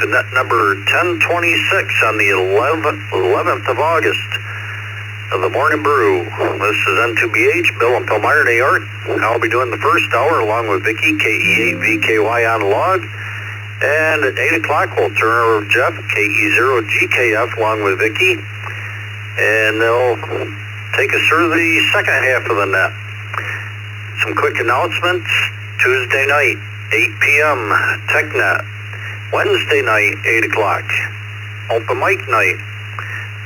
to net number 1026 on the 11th of August of the Morning Brew. This is N2BH, Bill and Palmyra, New York. I'll be doing the first hour along with Vicky, KE8VKY on the log. And at 8 o'clock, we'll turn over to Jeff, KE0GKF, along with Vicky. And they'll take us through the second half of the net. Some quick announcements. Tuesday night, 8 p.m., TechNet. Wednesday night, 8 o'clock, open mic night.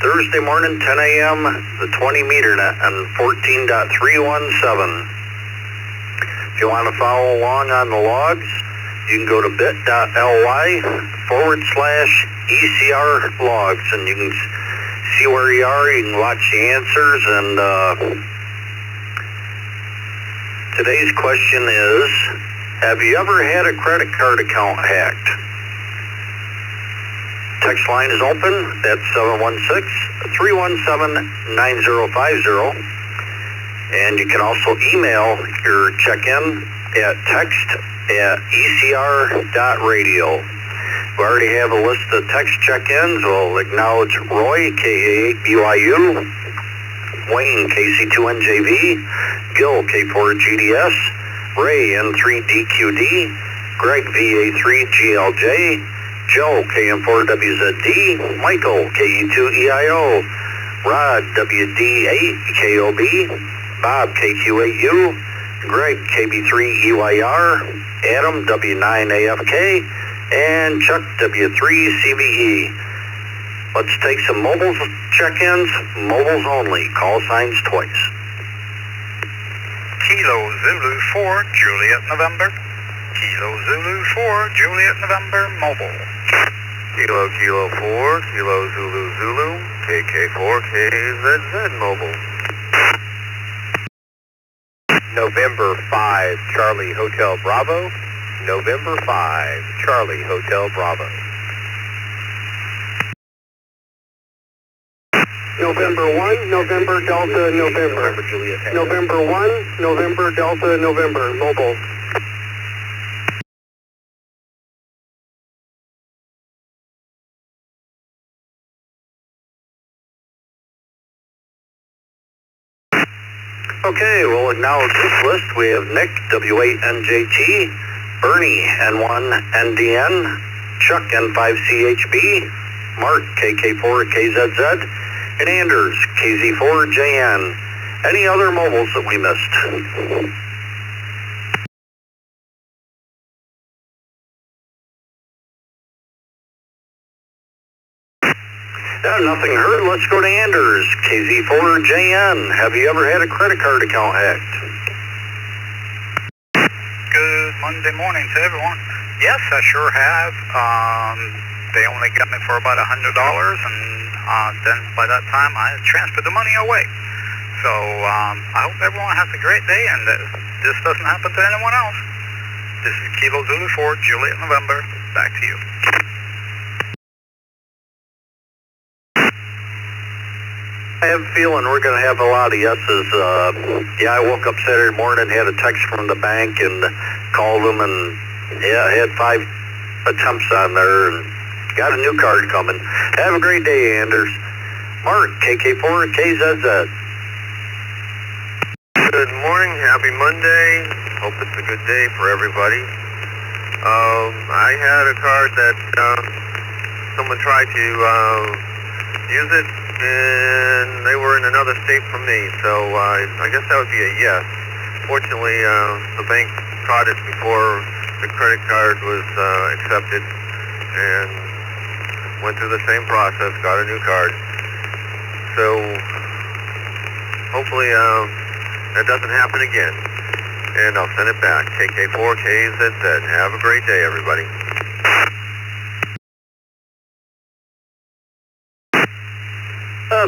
Thursday morning, 10 a.m., the 20-meter net and 14.317. If you want to follow along on the logs, you can go to bit.ly/ECR logs, and you can see where you are. You can watch the answers. And today's question is, have you ever had a credit card account hacked? Text line is open. That's 716-317-9050. And you can also email your check-in at text@ecr.radio. We already have a list of text check-ins. We'll acknowledge Roy, K8BYU, Wayne, KC2NJV, Gil, K4GDS, Ray, N3DQD, Greg, VA3GLJ, Joe, KM4WZD, Michael, KE2EIO, Rod, WD8KOB, Bob, KQ8U, Greg, KB3EYR, Adam, W9AFK, and Chuck, W3CVE. Let's take some mobiles check-ins, mobiles only, call signs twice. Kilo Zulu 4, Juliet November. Kilo Zulu 4, Juliet November, mobile. Kilo 4, Kilo Zulu Zulu, KK4, KZZ mobile. November 5, Charlie Hotel Bravo. November 5, Charlie Hotel Bravo. November 1, November Delta November. November 1, November Delta November, mobile. Okay, we'll acknowledge this list. We have Nick, W8NJT, Bernie, N1NDN, Chuck, N5CHB, Mark, KK4KZZ, and Anders, KZ4JN. Any other mobiles that we missed? Nothing heard. Let's go to Anders, KZ4JN. Have you ever had a credit card account hacked? Good Monday morning to everyone. Yes, I sure have. They only got me for about $100, and then by that time I transferred the money away. So I hope everyone has a great day and that this doesn't happen to anyone else. This is Kilo Zulu 4, Juliet November. Back to you. I have a feeling we're going to have a lot of yeses. Yeah, I woke up Saturday morning, had a text from the bank, and called them, and yeah, I had 5 attempts on there, and got a new card coming. Have a great day, Anders. Mark, KK4KZZ. Good morning, happy Monday. Hope it's a good day for everybody. I had a card that someone tried to use it, and they were in another state from me, so I guess that would be a yes. Fortunately, the bank caught it before the credit card was accepted, and went through the same process, got a new card. So hopefully that doesn't happen again, and I'll send it back. KK4KZZ. Have a great day, everybody.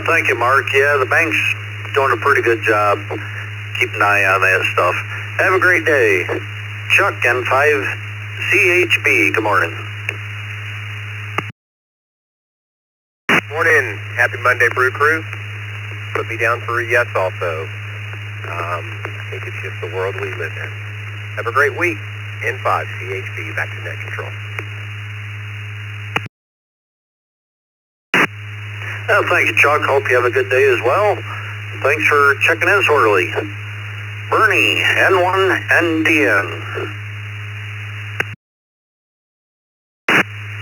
Thank you, Mark. Yeah, the bank's doing a pretty good job. Keep an eye on that stuff. Have a great day. Chuck, N5CHB. Good morning. Morning. Happy Monday, Brew Crew. Put me down for a yes also. I think it's just the world we live in. Have a great week. N5CHB, back to net control. Thank you, Chuck. Hope you have a good day as well. Thanks for checking in so early. Bernie, N1NDN.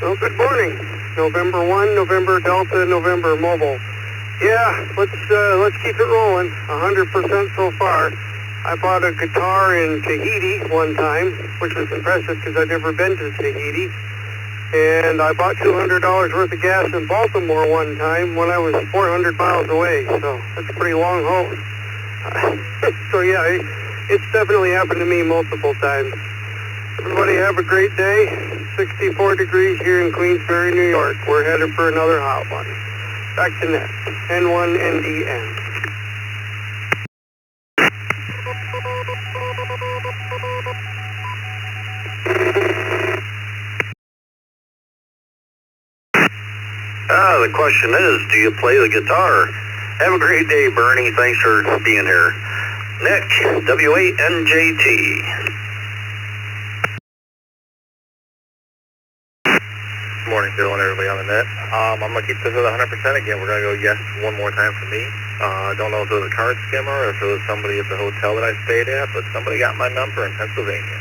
Well, good morning. November 1, November Delta, November Mobile. Yeah, let's keep it rolling. 100% so far. I bought a guitar in Tahiti one time, which was impressive because I'd never been to Tahiti. And I bought $200 worth of gas in Baltimore one time when I was 400 miles away. So that's a pretty long haul. So yeah, it's definitely happened to me multiple times. Everybody have a great day. 64 degrees here in Queensbury, New York. We're headed for another hot one. Back to net. N1NDN. The question is, do you play the guitar? Have a great day, Bernie. Thanks for being here. Nick, W8NJT. Good morning, Bill, and everybody on the net. I'm going to keep this at 100% again. We're going to go yes one more time for me. I don't know if it was a card skimmer or if it was somebody at the hotel that I stayed at, but somebody got my number in Pennsylvania.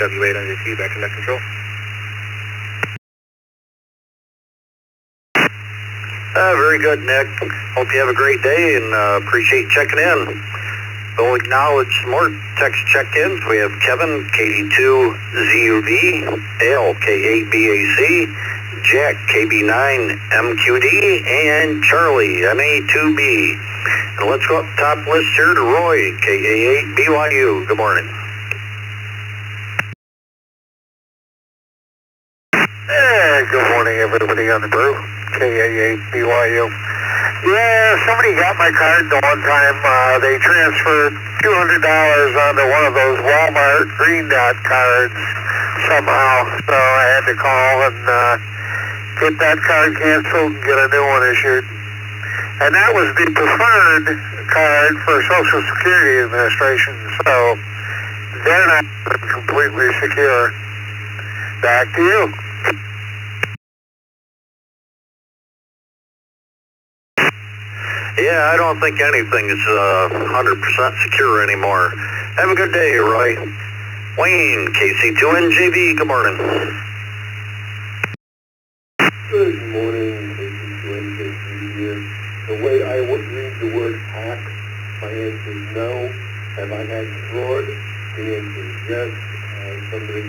W8NJT, back to net control. Very good, Nick. Hope you have a great day and appreciate checking in. We'll acknowledge some more text check-ins. We have Kevin, KD2ZUV, Dale, K8BAC, Jack, KB9MQD, and Charlie, MA2B. And let's go up top list here to Roy, KA8BYU. Good morning. Good morning, everybody on the brew. KA8BYU. Yeah, somebody got my card the one time. They transferred $200 onto one of those Walmart Green Dot cards somehow. So I had to call and get that card canceled and get a new one issued. And that was the preferred card for Social Security Administration. So they're not completely secure. Back to you. Yeah, I don't think anything is 100% secure anymore. Have a good day, Roy. Wayne, KC2NJV, good morning. Good morning, KC2NJV here. The way I would read the word hack, my answer is no. Have I had fraud? The answer is yes. Somebody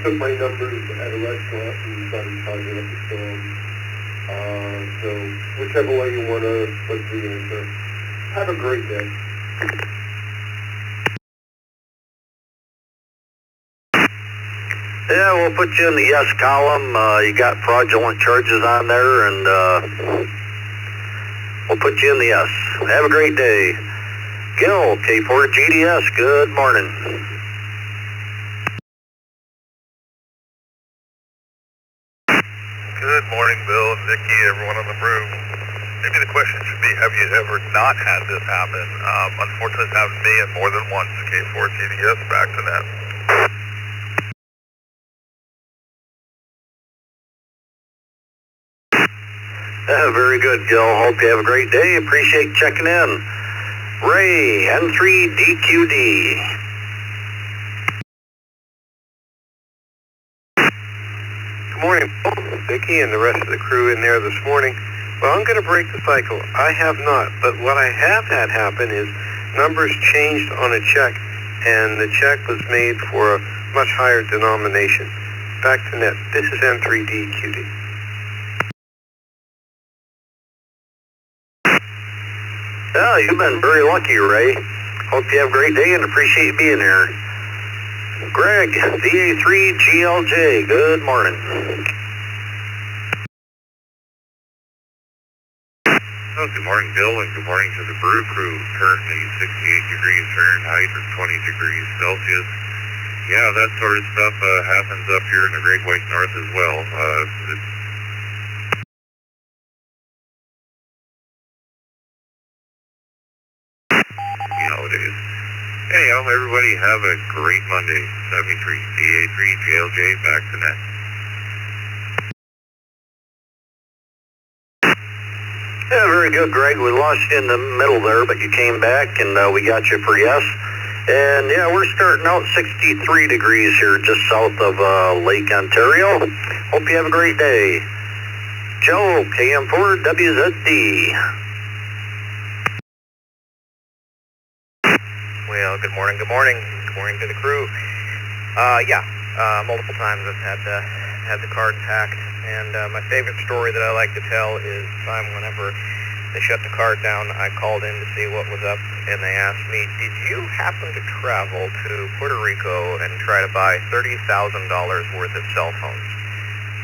took my numbers at a restaurant and started charging up the phone. So whichever way you want to put the answer. Have a great day. Yeah, we'll put you in the yes column. You got fraudulent charges on there, and we'll put you in the yes. Have a great day. Gil, K4GDS, good morning. Good morning, Bill and Vicki, everyone on the brew. Maybe the question should be, have you ever not had this happen? Unfortunately, it's happened to me and more than once. K4GDS, back to net. Very good, Gil. Hope you have a great day. Appreciate checking in. Ray, N3DQD. Good morning, Bill, Vicki, and the rest of the crew in there this morning. Well, I'm going to break the cycle. I have not, but what I have had happen is numbers changed on a check, and the check was made for a much higher denomination. Back to net. This is N3DQD. Yeah, you've been very lucky, Ray. Hope you have a great day and appreciate you being here. Greg, VA3GLJ, good morning. Oh, good morning, Bill, and good morning to the brew crew. Currently 68 degrees Fahrenheit or 20 degrees Celsius. Yeah, that sort of stuff happens up here in the Great White North as well. Nowadays. Anyhow, everybody have a great Monday. 73 CA3GLJ, back to net. very good, Greg. We lost you in the middle there, but you came back, and we got you for yes. And, yeah, we're starting out 63 degrees here just south of Lake Ontario. Hope you have a great day. Joe, KM4 WZD. Well, good morning. Good morning to the crew. Multiple times I've had the card hacked, and my favorite story that I like to tell is the time whenever they shut the card down, I called in to see what was up, and they asked me, did you happen to travel to Puerto Rico and try to buy $30,000 worth of cell phones?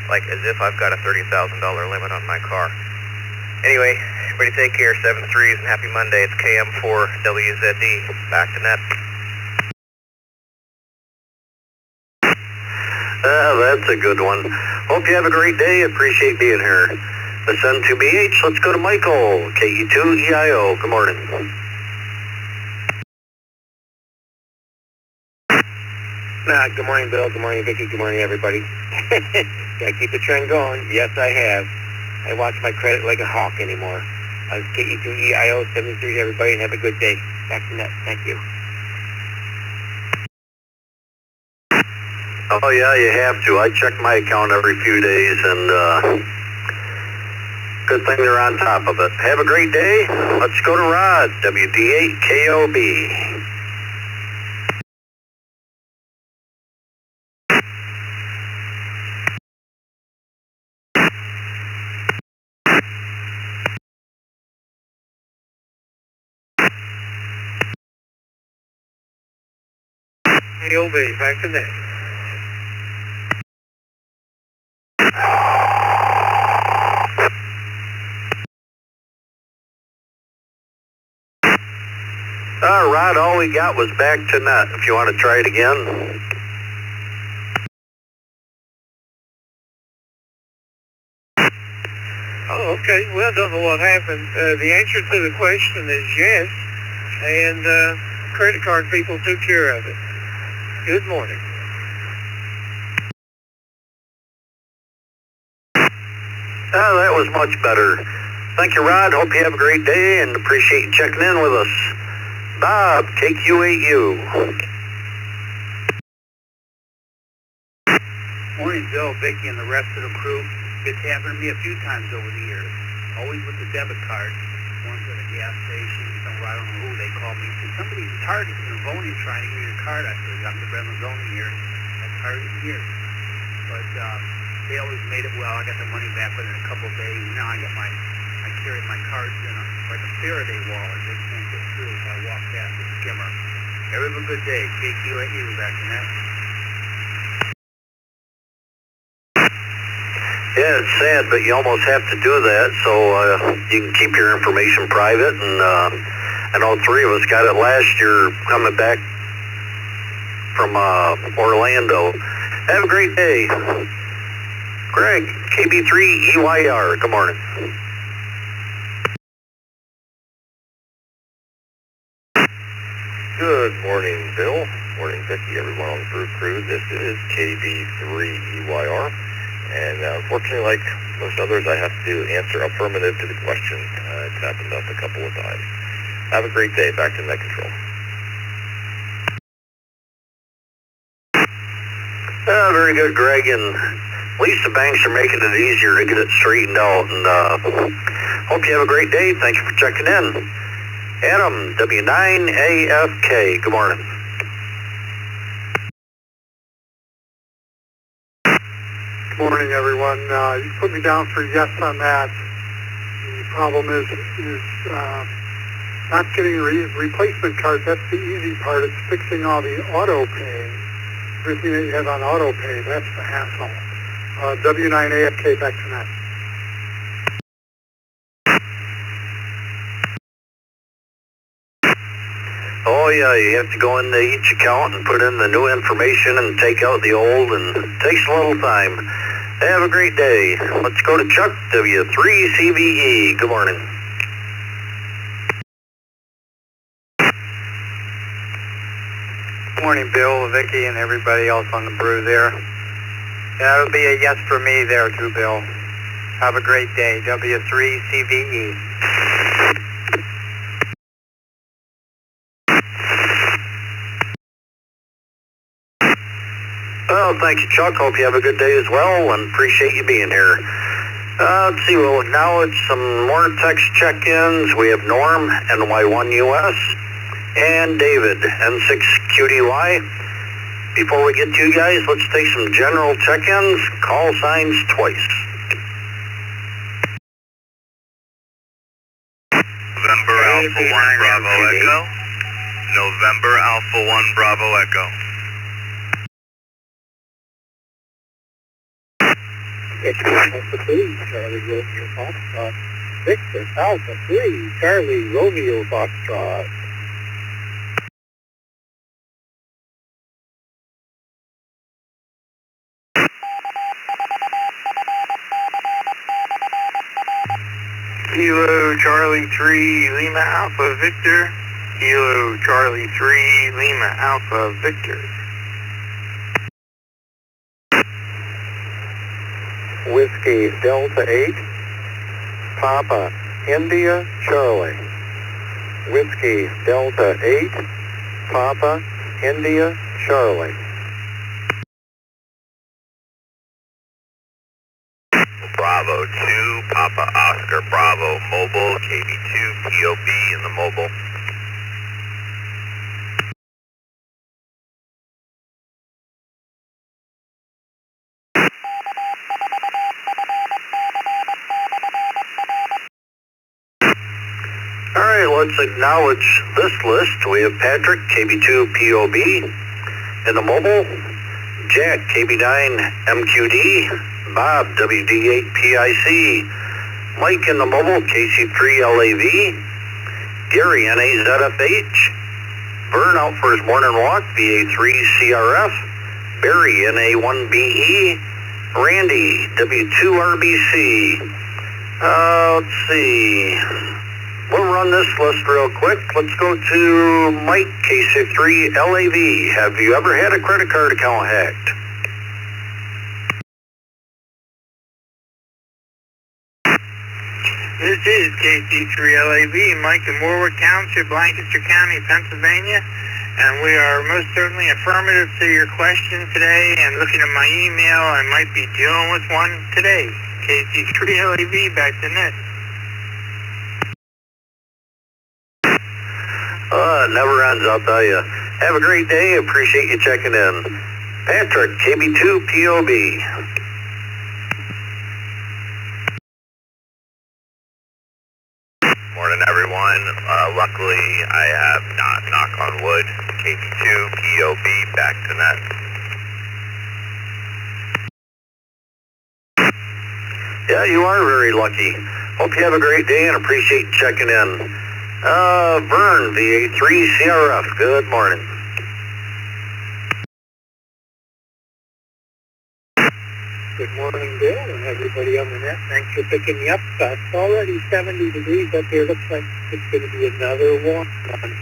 Like as if I've got a $30,000 limit on my car. Anyway, everybody take care, 7-3s, and happy Monday. It's KM4 WZD. Back to net. That's a good one. Hope you have a great day. Appreciate being here. This N2BH, let's go to Michael, KE2EIO. Good morning. Good morning, Bill. Good morning, Vicki. Good morning, everybody. Gotta keep the trend going. Yes, I have. I watch my credit like a hawk anymore. KE2EIO 73, everybody, and have a good day. Back to net. Thank you. Oh, yeah, you have to. I check my account every few days, and good thing they're on top of it. Have a great day. Let's go to Rod, WD8KOB. KOB, back to net. Rod, all we got was back to net. If you want to try it again. Oh, okay. Well, don't know what happened. The answer to the question is yes, and credit card people took care of it. Good morning. That was much better. Thank you, Rod. Hope you have a great day and appreciate you checking in with us. Bob, KQ8U. Morning, Bill, Vicki, and the rest of the crew. It's happened to me a few times over the years. Always with the debit card. Once at a gas station, somewhere, I don't know who, they called me and said, somebody's targeting the Livonia trying to get your card. I said, I'm the Redlands zoning here. I've targeted years. But they always made it well. I got the money back within a couple of days. Now I carry my cards in like a Faraday wall, and they can't get through if I walk past the skimmer. Have a good day. KQ8U back in that. Yeah, it's sad, but you almost have to do that so you can keep your information private. And all three of us got it last year coming back from Orlando. Have a great day. Greg, KB3EYR. Good morning. Good morning, Bill. Morning, Vicki, everyone on the Brew Crew. This is KB3EYR. And unfortunately, like most others, I have to answer affirmative to the question. It's happened up a couple of times. Have a great day. Back to net control. Very good, Greg. And at least the banks are making it easier to get it straightened out. And hope you have a great day. Thank you for checking in. Adam, W9AFK. Good morning. Good morning, everyone. You put me down for yes on that. The problem is not getting replacement cards. That's the easy part. It's fixing all the auto pay. Everything that you have on auto pay, that's the hassle. W9AFK, back to that. Oh, yeah, you have to go into each account and put in the new information and take out the old, and it takes a little time. Have a great day. Let's go to Chuck, W3CVE. Good morning. Good morning, Bill, Vicki, and everybody else on the brew there. That would be a yes for me there too, Bill. Have a great day. W3CVE. Well, thank you, Chuck. Hope you have a good day as well, and appreciate you being here. Let's see, we'll acknowledge some more text check-ins. We have Norm, NY1US, and David, N6QDY. Before we get to you guys, let's take some general check-ins. Call signs twice. November Alpha 1 Bravo Echo. November Alpha 1 Bravo Echo. Alpha 3, Charlie Romeo Foxtrot. Victor, Alpha 3, Charlie Romeo Foxtrot. Kilo Charlie 3 Lima Alpha Victor. Kilo Charlie 3 Lima Alpha Victor. Whiskey Delta 8, Papa India Charlie. Whiskey Delta 8, Papa India Charlie. Bravo 2, Papa Oscar Bravo Mobile, KB2 POB in the mobile. All right, let's acknowledge this list. We have Patrick, KB2 POB, in the mobile, Jack, KB9 MQD, Bob, WD8 PIC, Mike in the mobile, KC3 LAV, Gary, NAZFH, Vern out for his morning walk, VA3 CRF, Barry, NA1BE, Randy, W2RBC. Let's see. We'll run this list real quick. Let's go to Mike, KC3 LAV. Have you ever had a credit card account hacked? This is KC3LAV, Mike in Warwick Township, Lancaster County, Pennsylvania, and we are most certainly affirmative to your question today, and looking at my email, I might be dealing with one today. KC3LAV, back to Nick. It never ends, I'll tell you. Have a great day. Appreciate you checking in. Patrick, KB2 POB. Morning, everyone. Luckily, I have not, knock on wood, KB2 POB, back to net. Yeah, you are very lucky. Hope you have a great day and appreciate you checking in. Vern, VA3 CRF, good morning. Good morning, Bill, and everybody on the net. Thanks for picking me up. It's already 70 degrees up here. Looks like it's going to be another warm one.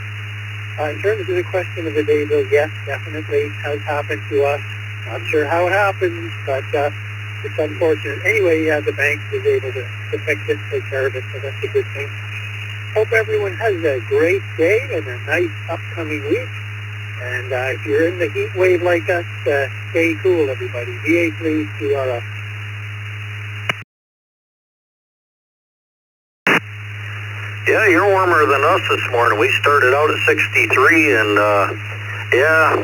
In terms of the question of the day, Bill, yes, definitely has happened to us. Not sure how it happened, but it's unfortunate. Anyway, yeah, the bank was able to fix it, take care of it, so that's a good thing. Hope everyone has a great day and a nice upcoming week. And if you're in the heat wave like us, stay cool, everybody. VA3 CRF. Yeah, you're warmer than us this morning. We started out at 63 and,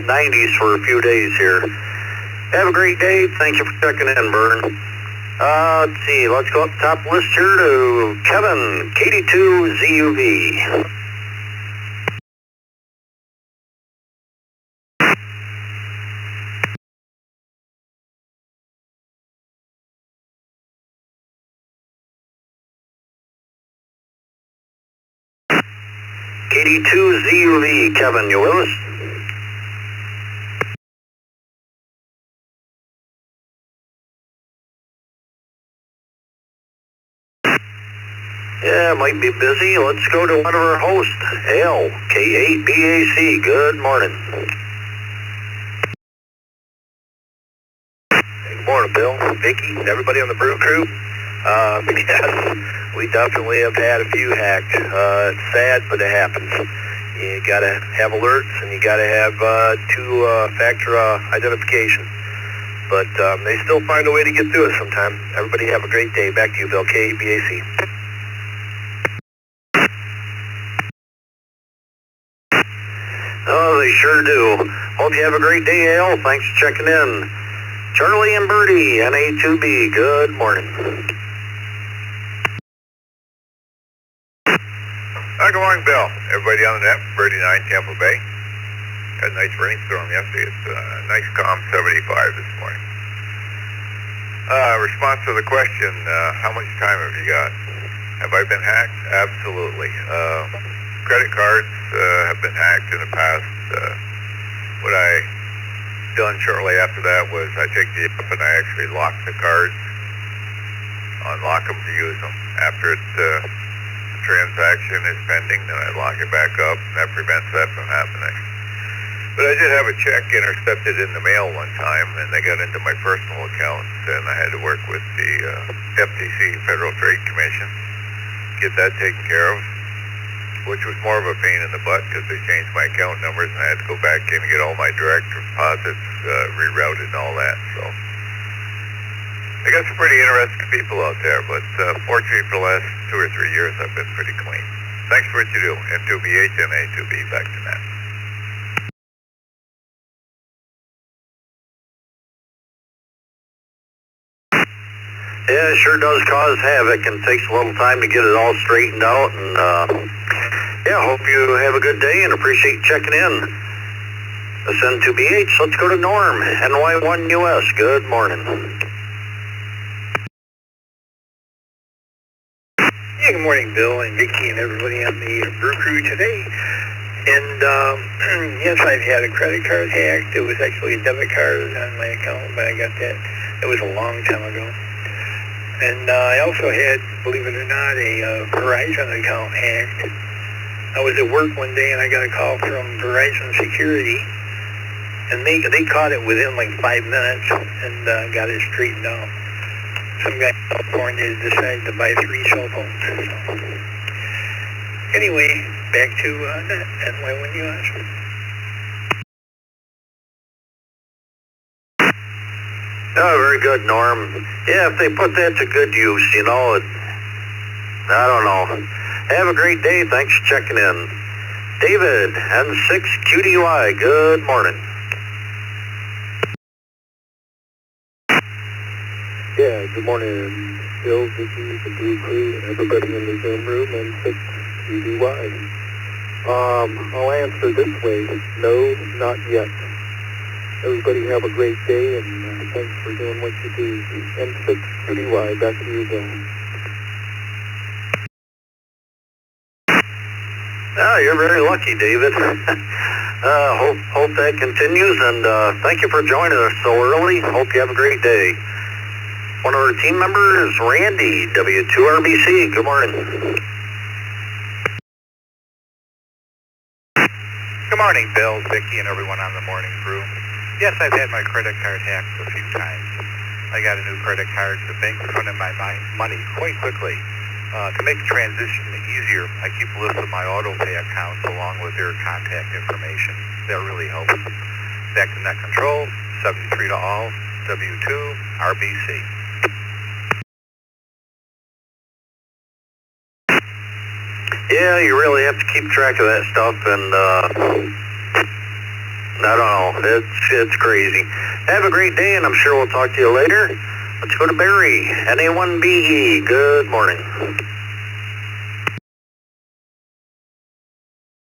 90s for a few days here. Have a great day. Thank you for checking in, Vern. Let's see. Let's go up top list here to Kevin, KD2ZUV. KD2ZUV, Kevin, you with us? Yeah, might be busy. Let's go to one of our hosts, Al, K8BAC. Good morning. Good morning, Bill, Vicky, everybody on the brew crew. Yes, we definitely have had a few hacked. It's sad, but it happens. You gotta have alerts, and you gotta have two-factor identification. But they still find a way to get through it sometimes. Everybody have a great day. Back to you, Bill, KBAC. Oh, they sure do. Hope you have a great day, Al. Thanks for checking in. Charlie and Birdie, NA2B, good morning. Good morning, Bill. Everybody on the net, Birdie 9, Tampa Bay. Had a nice rainstorm yesterday. It's a nice calm 75 this morning. Response to the question, how much time have you got? Have I been hacked? Absolutely. Credit cards have been hacked in the past. What I done shortly after that was I take the app and I actually lock the cards, unlock them to use them. After the transaction is pending, then I lock it back up, and that prevents that from happening. But I did have a check intercepted in the mail one time, and they got into my personal account, and I had to work with the FTC, Federal Trade Commission, get that taken care of, which was more of a pain in the butt because they changed my account numbers, and I had to go back in and get all my direct deposits rerouted and all that. So I got some pretty interesting people out there, but fortunately for the last 2 or 3 years, I've been pretty clean. Thanks for what you do. N2BH and A2B, back to that. Yeah, it sure does cause havoc and takes a little time to get it all straightened out. And yeah, hope you have a good day and appreciate checking in. This N2BH, let's go to Norm, NY1US, good morning. Yeah, good morning, Bill and Vicki and everybody on the brew crew today. And yes, I've had a credit card hacked. It was actually a debit card on my account, but I got that. It was a long time ago. And I also had, believe it or not, a Verizon account hacked. I was at work one day and I got a call from Verizon Security, and they caught it within like 5 minutes and got it straightened out. Some guy in California decided to buy 3 cell phones. So. Anyway, back to NY1US. Oh, very good, Norm. Yeah, if they put that to good use, you know, I don't know. Have a great day. Thanks for checking in. David, N6QDY, good morning. Yeah, good morning, Bill, Vicki, the Brew Crew, and everybody in the Zoom room, and 6QDY. I'll answer this way. No, not yet. Everybody have a great day, and thanks for doing what you do. N6QDY, back to you, Bill. Oh, you're very lucky, David. Hope that continues, and thank you for joining us so early. Hope you have a great day. One of our team members, Randy, W2RBC. Good morning. Good morning, Bill, Vicki, and everyone on the morning brew. Yes, I've had my credit card hacked a few times. I got a new credit card. The bank refunded my money quite quickly. To make the transition easier, I keep a list of my auto pay accounts along with their contact information. That really helps. Back to net control, 73 to all, W2, RBC. Yeah, you really have to keep track of that stuff, and I don't know, it's crazy. Have a great day, and I'm sure we'll talk to you later. Let's go to Barry, NA1BE, good morning.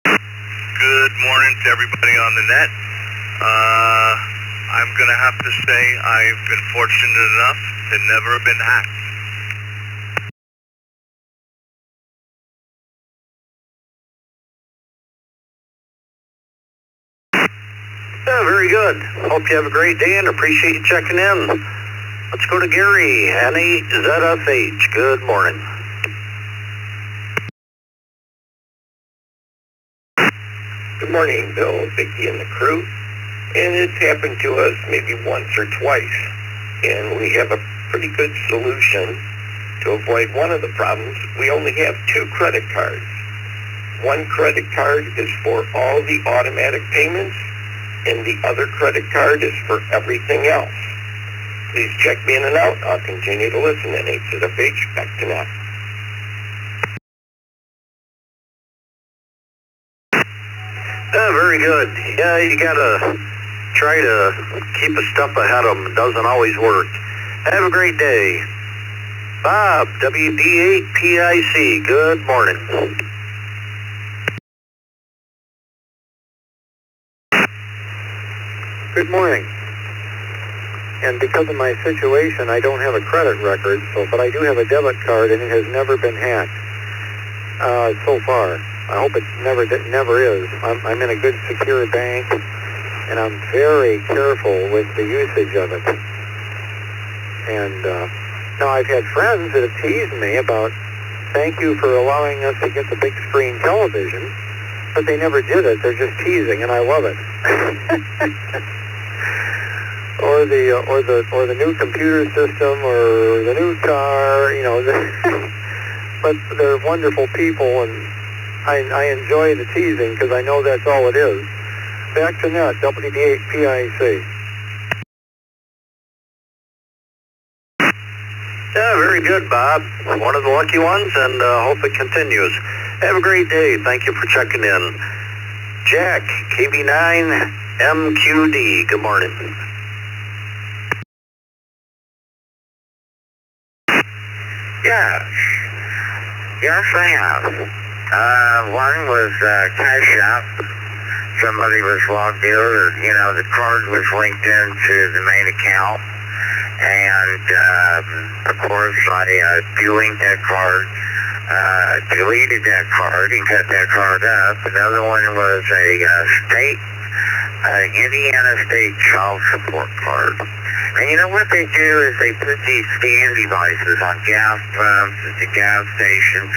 Good morning to everybody on the net. I'm going to have to say I've been fortunate enough to never have been hacked. Yeah, very good. Hope you have a great day and appreciate you checking in. Let's go to Gary, NAZFH. Good morning. Good morning, Bill, Vicki, and the crew. And it's happened to us maybe once or twice. And we have a pretty good solution To avoid one of the problems, we only have 2 credit cards. One credit card is for all the automatic payments, and the other credit card is for everything else. Please check me in and out. I'll continue to listen. And H to the H, back to now. Very good. Yeah, you gotta try to keep a step ahead of them. It doesn't always work. Have a great day. Bob, WD8PIC, good morning. Good morning. And because of my situation, I don't have a credit record, but I do have a debit card, and it has never been hacked so far. I hope it never is. I'm in a good, secure bank, and I'm very careful with the usage of it. And now I've had friends that have teased me about, thank you for allowing us to get the big screen television, but they never did it. They're just teasing, and I love it. or the new computer system, or the new car, you know. But they're wonderful people, and I enjoy the teasing because I know that's all it is. Back to net, WD8PIC. Yeah, very good, Bob. One of the lucky ones, and hope it continues. Have a great day. Thank you for checking in. Jack, KB9MQD, good morning. Yes, I have. One was Cash App. Somebody was logged in, or, you know, the card was linked into the main account. And, of course, I delinked that card, deleted that card, and cut that card up. Another one was a Indiana State Child Support card. And you know what they do is they put these scan devices on gas pumps at the gas station,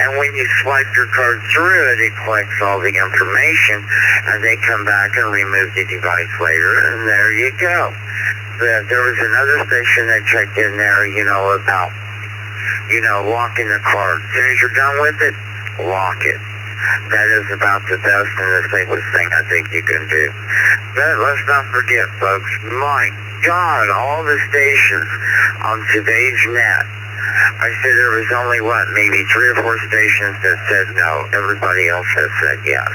and when you swipe your card through it, it collects all the information, and they come back and remove the device later, and there you go. There was another station that checked in there, you know, about, you know, locking the card. As soon as you're done with it, lock it. That is about the best and the safest thing I think you can do. But let's not forget, folks, my God, all the stations on today's net. I said there was only, maybe 3 or 4 stations that said no. Everybody else has said yes.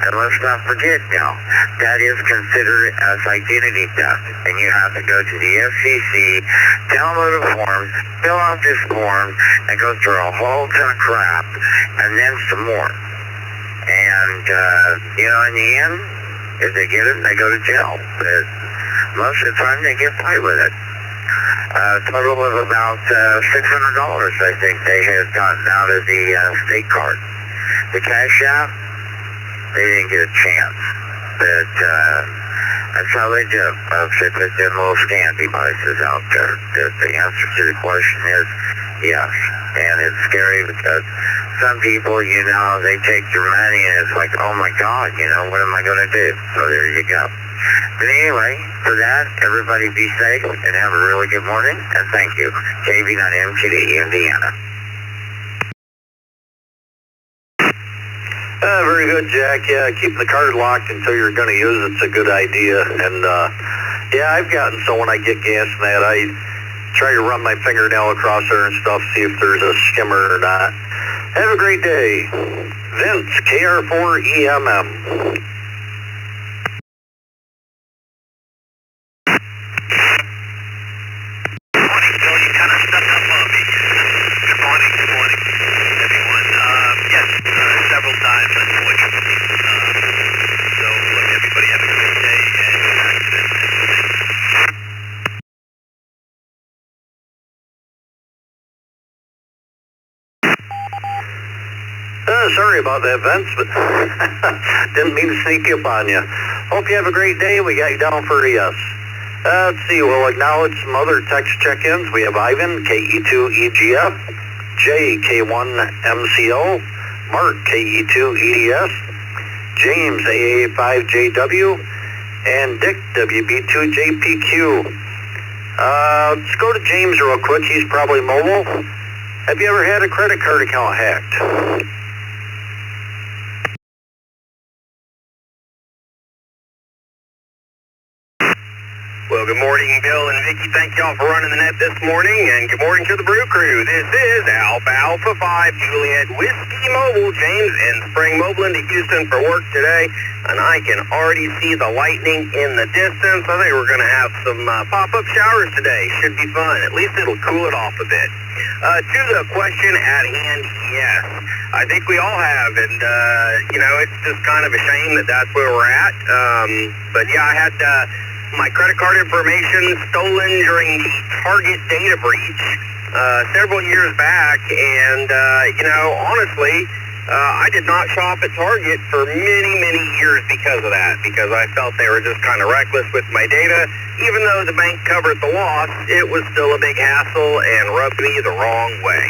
And let's not forget now, that is considered as identity theft. And you have to go to the FCC, download a form, fill out this form, and go through a whole ton of crap, and then some more. And, you know, in the end, if they get it, they go to jail. But most of the time, they get by with it. A total of about $600, I think, they had gotten out of the state card. The Cash App, they didn't get a chance. But that's how they do it, folks. They put them little scan devices out there. The answer to the question is yes. And it's scary because some people, you know, they take your money and it's like, oh my God, you know, what am I going to do? So there you go. But anyway, for that, everybody be safe and have a really good morning, and thank you. KB9MQD, Indiana. Very good, Jack. Yeah, keeping the card locked until you're going to use it's a good idea. And, yeah, I've gotten so when I get gas and that, I try to run my fingernail across there and stuff, see if there's a skimmer or not. Have a great day. Vince, KR4EMM. Sorry about that, Vince, but didn't mean to sneak up on you. Hope you have a great day. We got you down for a yes. Let's see, we'll acknowledge some other text check-ins. We have Ivan, KE2EGF, Jay, K1MCO, Mark, KE2EDS, James, AA5JW, and Dick, WB2JPQ. Let's go to James real quick. He's probably mobile. Have you ever had a credit card account hacked? Well, good morning, Bill and Vicki. Thank y'all for running the net this morning, and good morning to the Brew Crew. This is Alpha 5 Juliet Whiskey Mobile. James in Spring Mobile into Houston for work today, and I can already see the lightning in the distance. I think we're going to have some pop-up showers today. Should be fun. At least it'll cool it off a bit. To the question at hand, yes. I think we all have, and, it's just kind of a shame that that's where we're at. But, yeah, I had my credit card information stolen during the Target data breach several years back, and honestly, I did not shop at Target for many years because of that, because I felt they were just kind of reckless with my data. Even though the bank covered the loss, it was still a big hassle and rubbed me the wrong way.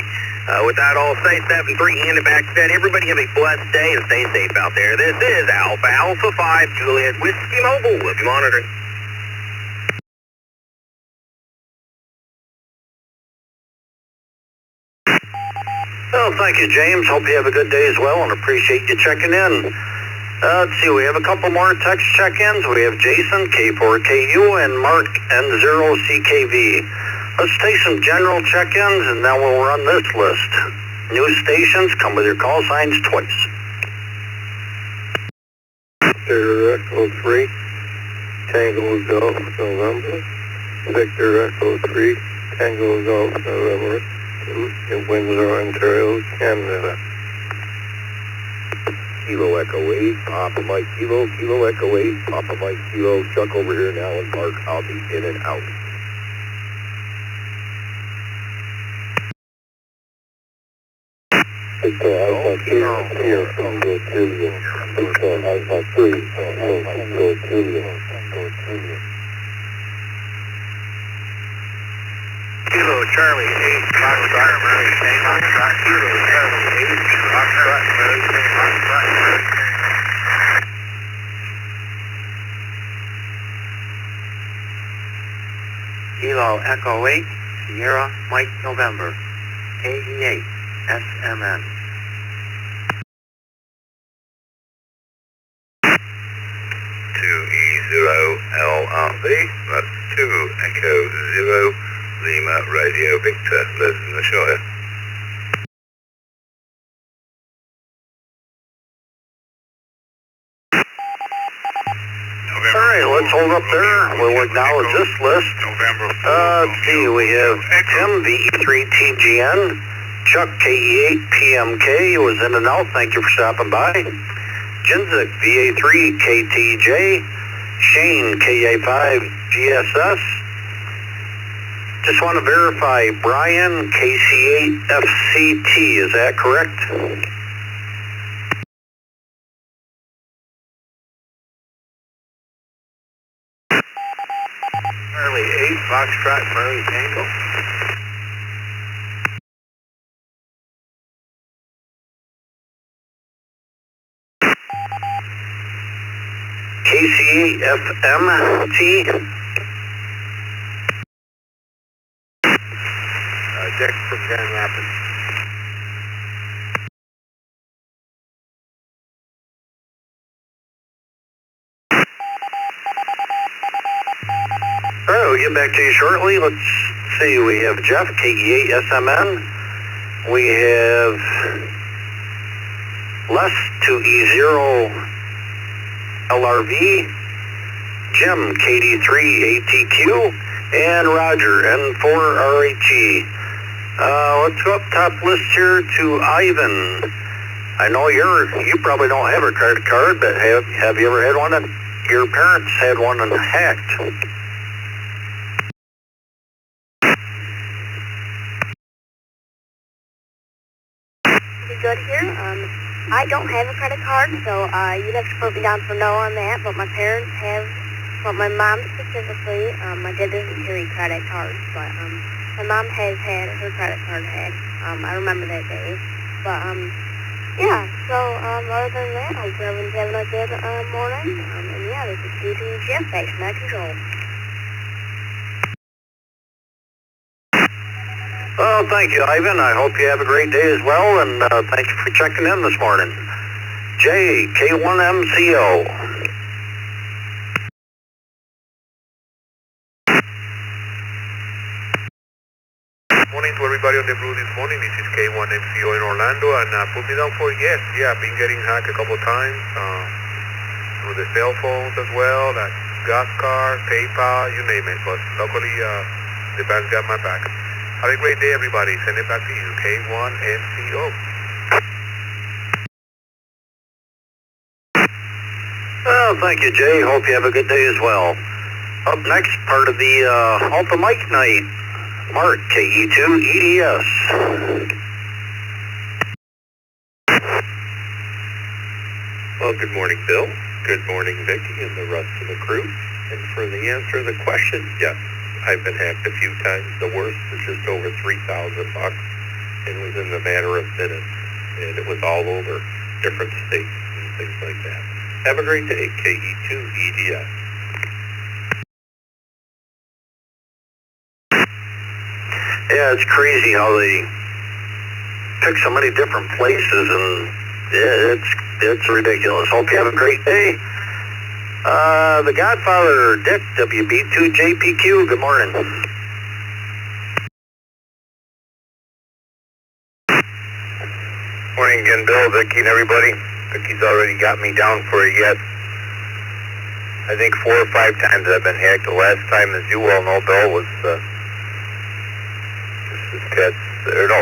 With that all said, 7-3 handed back said, everybody have a blessed day and stay safe out there. This is Alpha 5 Juliet Whiskey Mobile. We'll be monitoring. Well, thank you, James. Hope you have a good day as well and appreciate you checking in. Let's see, we have a couple more text check-ins. We have Jason, K4KU, and Mark, N0CKV. Let's take some general check-ins, and then we'll run this list. New stations come with your call signs twice. Victor Echo 3, Tango Golf November. Victor Echo 3, Tango Golf November. In Windsor, Ontario, Canada. Kilo Echo 8, Papa Mike Kilo, Kilo Echo 8, Papa Mike Kilo, Chuck over here now in Park. I'll be in and out. Victor Alpha 3, here from the Julia. Victor Alpha 3, here from the Julia. Kilo Charlie 8, Foxtrot Murray, Foxtrot, Kilo Charlie 8, Foxtrot Murray, Foxtrot Murray. Kilo Echo 8, Sierra Mike November, KE8, SMN. 2E0LRV, that's 2 Echo 0, Lima Radio Victor, lives in the Shire. Alright, let's hold up there. We'll acknowledge this list. Let's see, we have Tim, VE3TGN, Chuck, KE8PMK, was in and out, thank you for stopping by. Jinzik, VA3KTJ, Shane, KA5GSS. Just want to verify, Brian, KC8FCT, is that correct? Charlie 8, Foxtrot Murray Tango. KC8FMT. Dick from Grand Rapids. Alright, we'll get back to you shortly. Let's see, we have Jeff, KE8SMN. We have Les, 2E0LRV. Jim, KD3ATQ. And Roger, N4RHE. Let's go up top list here to Ivan. I know you probably don't have a credit card, but have you ever had one? Your parents had one and hacked. Pretty good here. I don't have a credit card, so you'd have to put me down for no on that. But my parents have, but my mom specifically. My dad doesn't carry credit cards, but my mom has had her credit card hacked. I remember that day. But, yeah, so, other than that, I hope everyone's having a good morning. And yeah, this is DTGF Station at Control. Well, thank you, Ivan. I hope you have a great day as well, and thank you for checking in this morning. Jay, K1MCO. Morning to everybody on the brew this morning. This is K1MCO in Orlando, and put me down for yes. Yeah, I've been getting hacked a couple times through the cell phones as well, like gas card, PayPal, you name it. But luckily, the bank's got my back. Have a great day, everybody. Send it back to you, K1MCO. Well, thank you, Jay. Hope you have a good day as well. Up next, part of the Alpha Mike Night. Mark, KE2EDS. Well, good morning, Bill. Good morning, Vicki, and the rest of the crew. And for the answer to the question, yes, I've been hacked a few times. The worst was just over $3,000. It was in the matter of minutes, and it was all over different states and things like that. Have a great day, KE2EDS. Yeah, it's crazy how they pick so many different places, and it's ridiculous. Hope you have a great day. The Godfather, Dick, WB2JPQ, good morning. Morning again, Bill, Vicki, and everybody. Vicki's already got me down for a yes. I think 4 or 5 times I've been hacked. The last time, as you well know, Bill, was a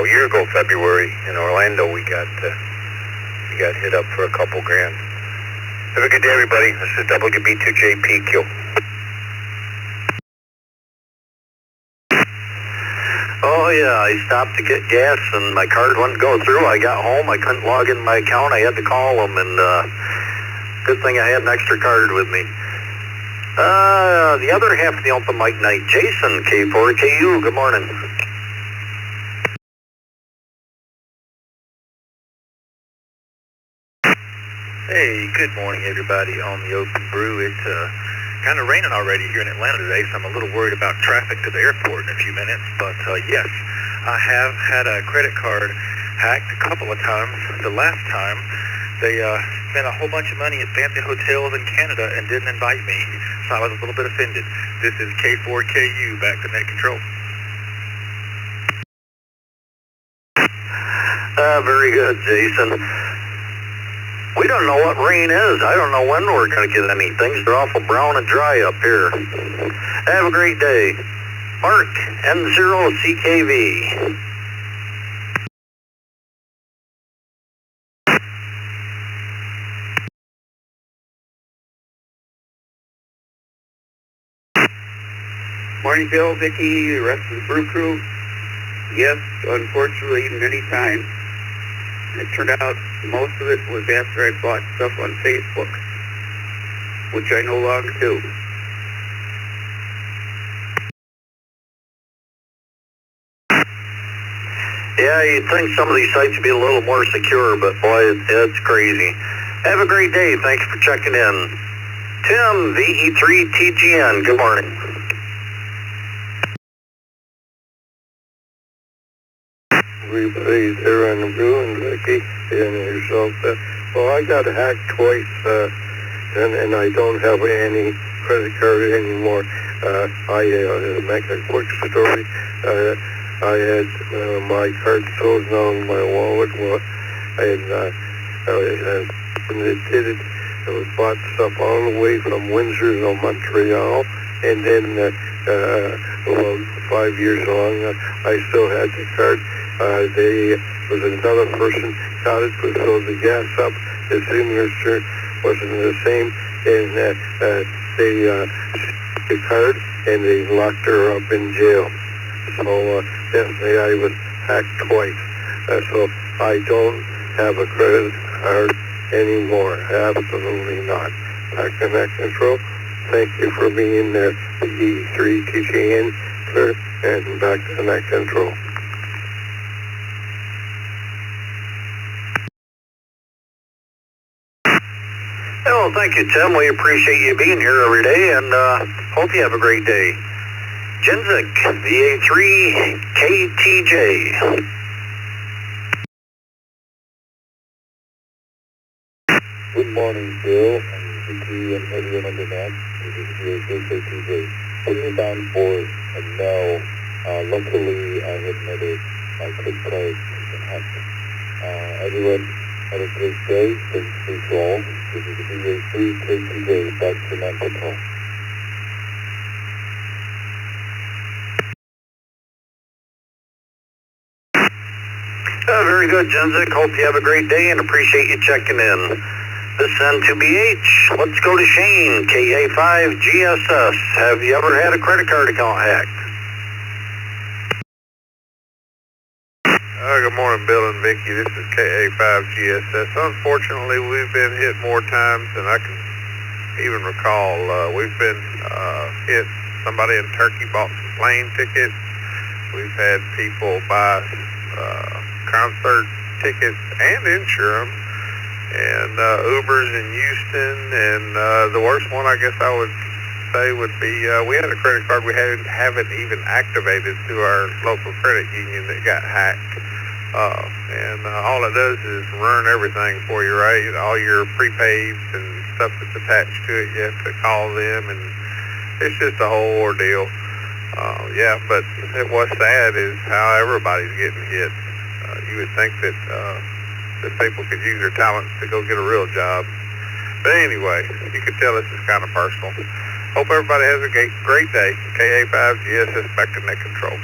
year ago, February, in Orlando. We got hit up for a couple grand. Have a good day, everybody. This is WB2JPQ. Oh yeah, I stopped to get gas and my card wouldn't go through. I got home, I couldn't log in my account. I had to call them, and good thing I had an extra card with me. The other half of the Open Mic Night, Jason, K4KU, good morning. Hey, good morning, everybody on the Open Brew. It's kind of raining already here in Atlanta today, so I'm a little worried about traffic to the airport in a few minutes. But yes, I have had a credit card hacked a couple of times. The last time, they spent a whole bunch of money at fancy hotels in Canada and didn't invite me, so I was a little bit offended. This is K4KU, back to net control. Very good, Jason. We don't know what rain is. I don't know when we're going to get any. Things are awful brown and dry up here. Have a great day. Mark, N0CKV. Morning, Bill, Vicki, the rest of the brew crew. Yes, unfortunately, many times. It turned out most of it was after I bought stuff on Facebook, which I no longer do. Yeah, you'd think some of these sites would be a little more secure, but boy, it's crazy. Have a great day. Thanks for checking in. Tim, VE3TGN, good morning. Everybody's there on the brew, and Vicky and yourself. Well, I got hacked twice, and I don't have any credit card anymore. I make a quick story. I had my card stolen out of my wallet, and when they did it, I bought stuff all the way from Windsor to Montreal, and then about 5 years along, I still had the card. There was another person got it, but so the gas up, the signature wasn't the same, and they the card, and they locked her up in jail. So definitely I was hacked twice. So I don't have a credit card anymore. Absolutely not. Back to net control. Thank you for being there. The E3TGN clear, and back to net control. Well, thank you, Tim. We appreciate you being here every day, and hope you have a great day. Jenzik, VA3 KTJ. Good morning, Bill, and Vicky, and everyone on the net. This is VA3 KTJ. Put me down for a no. Luckily, I had netted my credit card in Hampton. Everyone, have a great day. Stay safe for all. This is the VA3 KTJ. Back to Nantucket. Very good, Jenzik. Hope you have a great day and appreciate you checking in. This is N2BH. Let's go to Shane, KA5GSS. Have you ever had a credit card account hacked? Good morning, Bill and Vicky. This is KA5GSS. Unfortunately, we've been hit more times than I can even recall. We've been hit. Somebody in Turkey bought some plane tickets. We've had people buy concert tickets and insurance, and Ubers in Houston, and the worst one I guess I would say would be we had a credit card we haven't even activated through our local credit union that got hacked, and all it does is run everything for you, right? All your prepaids and stuff that's attached to it, you have to call them, and it's just a whole ordeal. Yeah, but what's sad is how everybody's getting hit. You would think that people could use their talents to go get a real job. But anyway, you could tell this is kind of personal. Hope everybody has a great day. KA5GSS back to net control.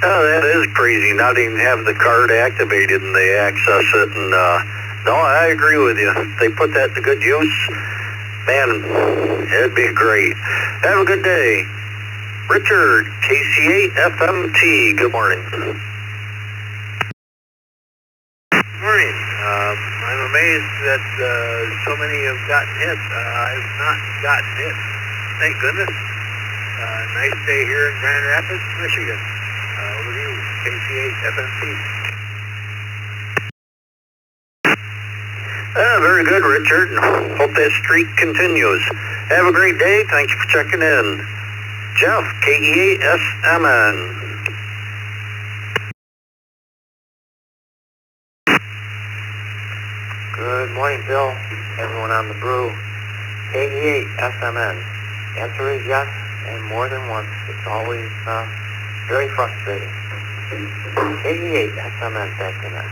Oh, that is crazy. Not even have the card activated and they access it. And no, I agree with you. If they put that to good use, man, it'd be great. Have a good day. Richard, KC8FMT, good morning. Morning. I'm amazed that so many have gotten hit. I've not gotten hit. Thank goodness. Nice day here in Grand Rapids, Michigan. Over to you, KC8FMT. Very good, Richard. Hope that streak continues. Have a great day. Thank you for checking in. Jeff, KE8SMN. Good morning, Bill. Everyone on the brew. KE8SMN. Answer is yes, and more than once. It's always very frustrating. KE8SMN, back to that.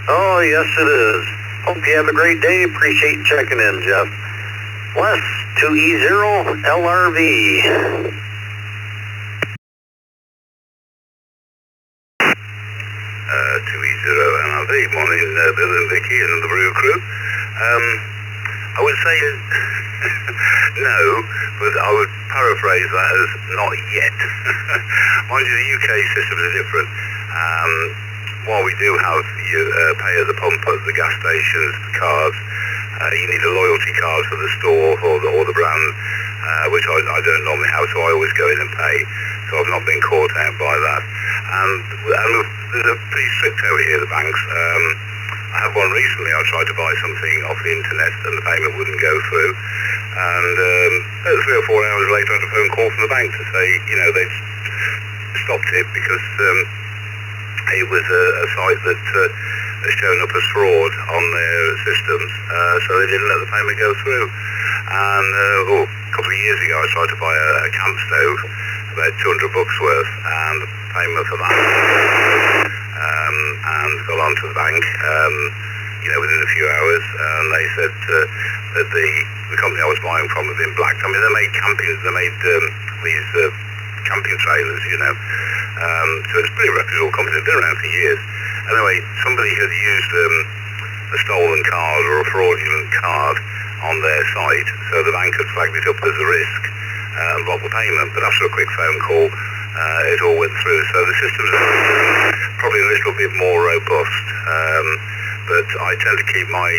Oh, yes, it is. Hope you have a great day. Appreciate you checking in, Jeff. Wes, 2E0 LRV. 2E0 LRV. Morning, Bill and Vicky and the Brew crew. I would say no, but I would paraphrase that as not yet. Mind you, the UK systems are different. While we do have you pay at the pump at the gas stations, the cards, you need a loyalty card for the store or the brand, which I don't normally have, so I always go in and pay. So I've not been caught out by that. And there's a pretty strict over here, the banks. I had one recently. I tried to buy something off the internet and the payment wouldn't go through. And 3 or 4 hours later, I had a phone call from the bank to say, they'd stopped it because it was a site that has shown up as fraud on their systems, so they didn't let the payment go through. And a couple of years ago I tried to buy a camp stove, about $200 worth, and the payment for that and got on to the bank within a few hours, and they said that the company I was buying from had been blacked. I mean, they made these camping trailers, so it's a pretty reputable company. They've been around for years. Anyway, somebody had used a stolen card or a fraudulent card on their site, so the bank had flagged it up as a risk and blocked the payment. But after a quick phone call, it all went through. So the systems are probably a little bit more robust. But I tend to keep my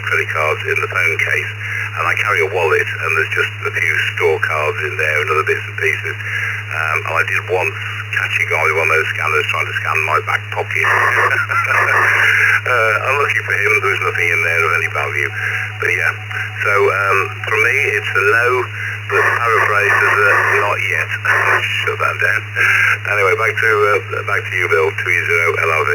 credit cards in the phone case, and I carry a wallet, and there's just a few store cards in there and other bits and pieces. I did once Catchy golly, one of those scanners trying to scan my back pocket. Unlucky for him, there's nothing in there of any value. But yeah, so for me, it's a no, but paraphrased as a not yet. Shut that down. Anyway, back to you, Bill, 20 LRV.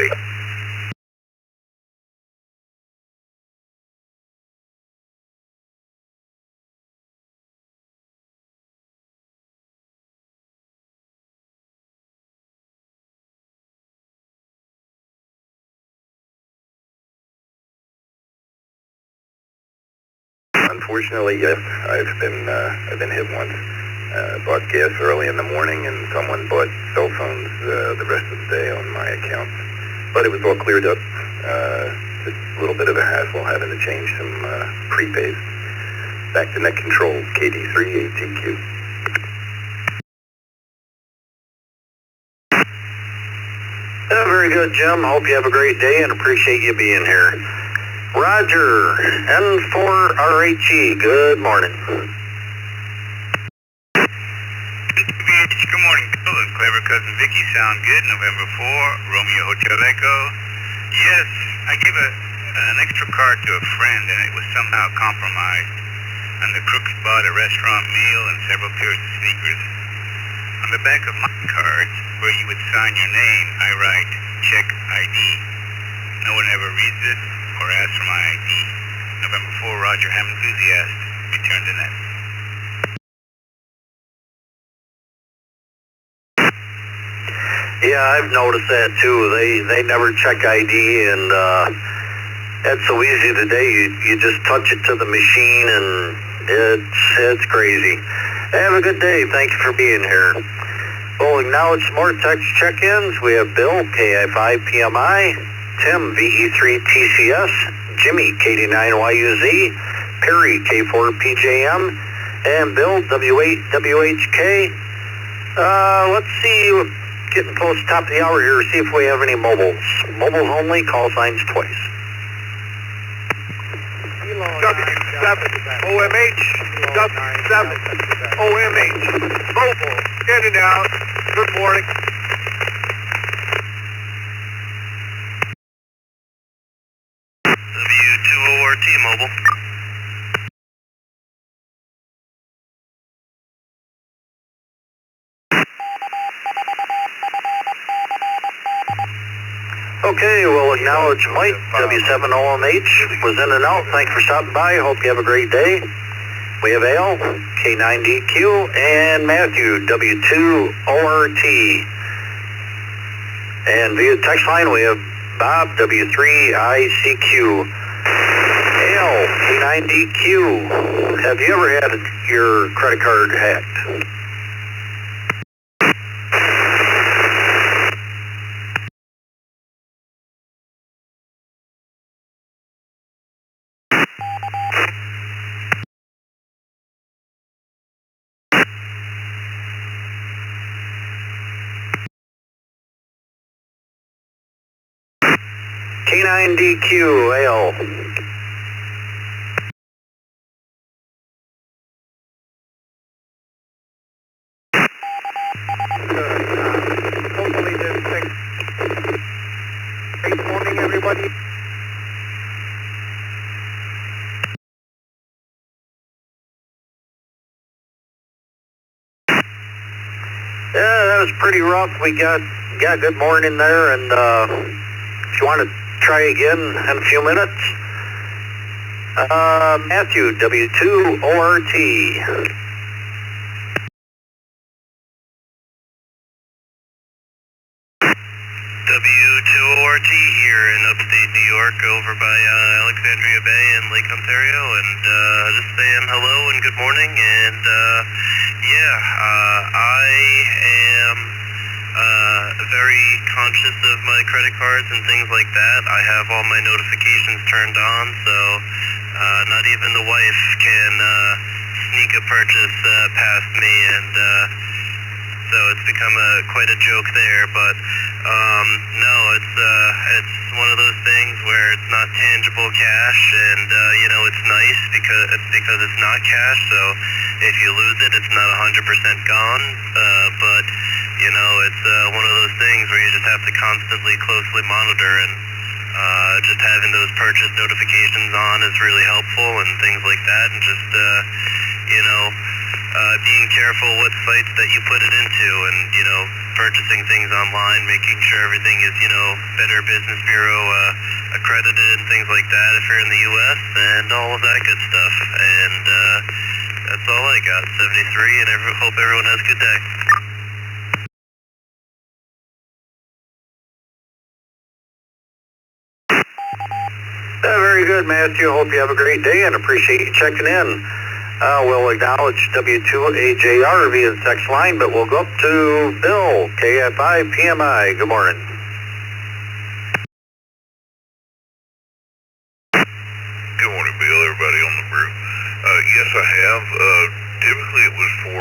Unfortunately, yes, I've been hit once. Bought gas early in the morning, and someone bought cell phones the rest of the day on my account. But it was all cleared up. Just a little bit of a hassle having to change some prepays. Back to net control, KD3 ATQ. Very good, Jim. Hope you have a great day and appreciate you being here. Roger, N4RHE, good morning. Good morning, Bill and Clever Cousin Vicky. Sound good. November 4, Romeo Hotel Echo. Yes, I gave an extra card to a friend and it was somehow compromised. And the crooks bought a restaurant meal and several pairs of sneakers. On the back of my card, where you would sign your name, I write, check ID. No one ever reads it or asks for my ID. November 4, Roger Ham Enthusiast. Return to net. Yeah, I've noticed that too. They never check ID, and it's so easy today. You just touch it to the machine, and it's crazy. Have a good day. Thank you for being here. We'll acknowledge some more text check-ins. We have Bill, KI5PMI, Tim, VE3TCS, Jimmy, KD9YUZ, Perry, K4PJM, and Bill, W8WHK. Let's see, getting close to top of the hour here, see if we have any mobiles. Mobiles only, call signs twice. W7 OMH, W7 OMH, mobile, in and out, good morning. W2ORT mobile. Okay, we'll acknowledge Mike, W7OMH, was in and out. Thanks for stopping by. Hope you have a great day. We have Al, K9DQ, and Matthew, W2ORT. And via text line, we have Bob, W3ICQ. Al, K9DQ, have you ever had your credit card hacked? K9DQ, Al. Hopefully this thing. Great morning, everybody. Yeah, that was pretty rough. We got good morning there, and if you want to try again in a few minutes, Matthew, W2ORT. W2ORT here in upstate New York over by Alexandria Bay in Lake Ontario, and just saying hello and good morning. And I am very conscious of my credit cards and things like that. I have all my notifications turned on, so not even the wife can sneak a purchase past me, and so it's become quite a joke there. But no, it's one of those things where it's not tangible cash, and it's nice because it's not cash. So if you lose it, it's not 100% gone. But you know, it's one of those things where you just have to constantly closely monitor, and just having those purchase notifications on is really helpful and things like that, and just, you know, being careful what sites that you put it into, and, you know, purchasing things online, making sure everything is, you know, Better Business Bureau accredited and things like that if you're in the U.S., and all of that good stuff. And that's all I got. 73, and hope everyone has a good day. Very good, Matthew. Hope you have a great day and appreciate you checking in. We'll acknowledge W2AJR via the text line, but we'll go up to Bill, KFI PMI. Good morning. Good morning, Bill, everybody on the brew. Yes, I have. Typically it was for,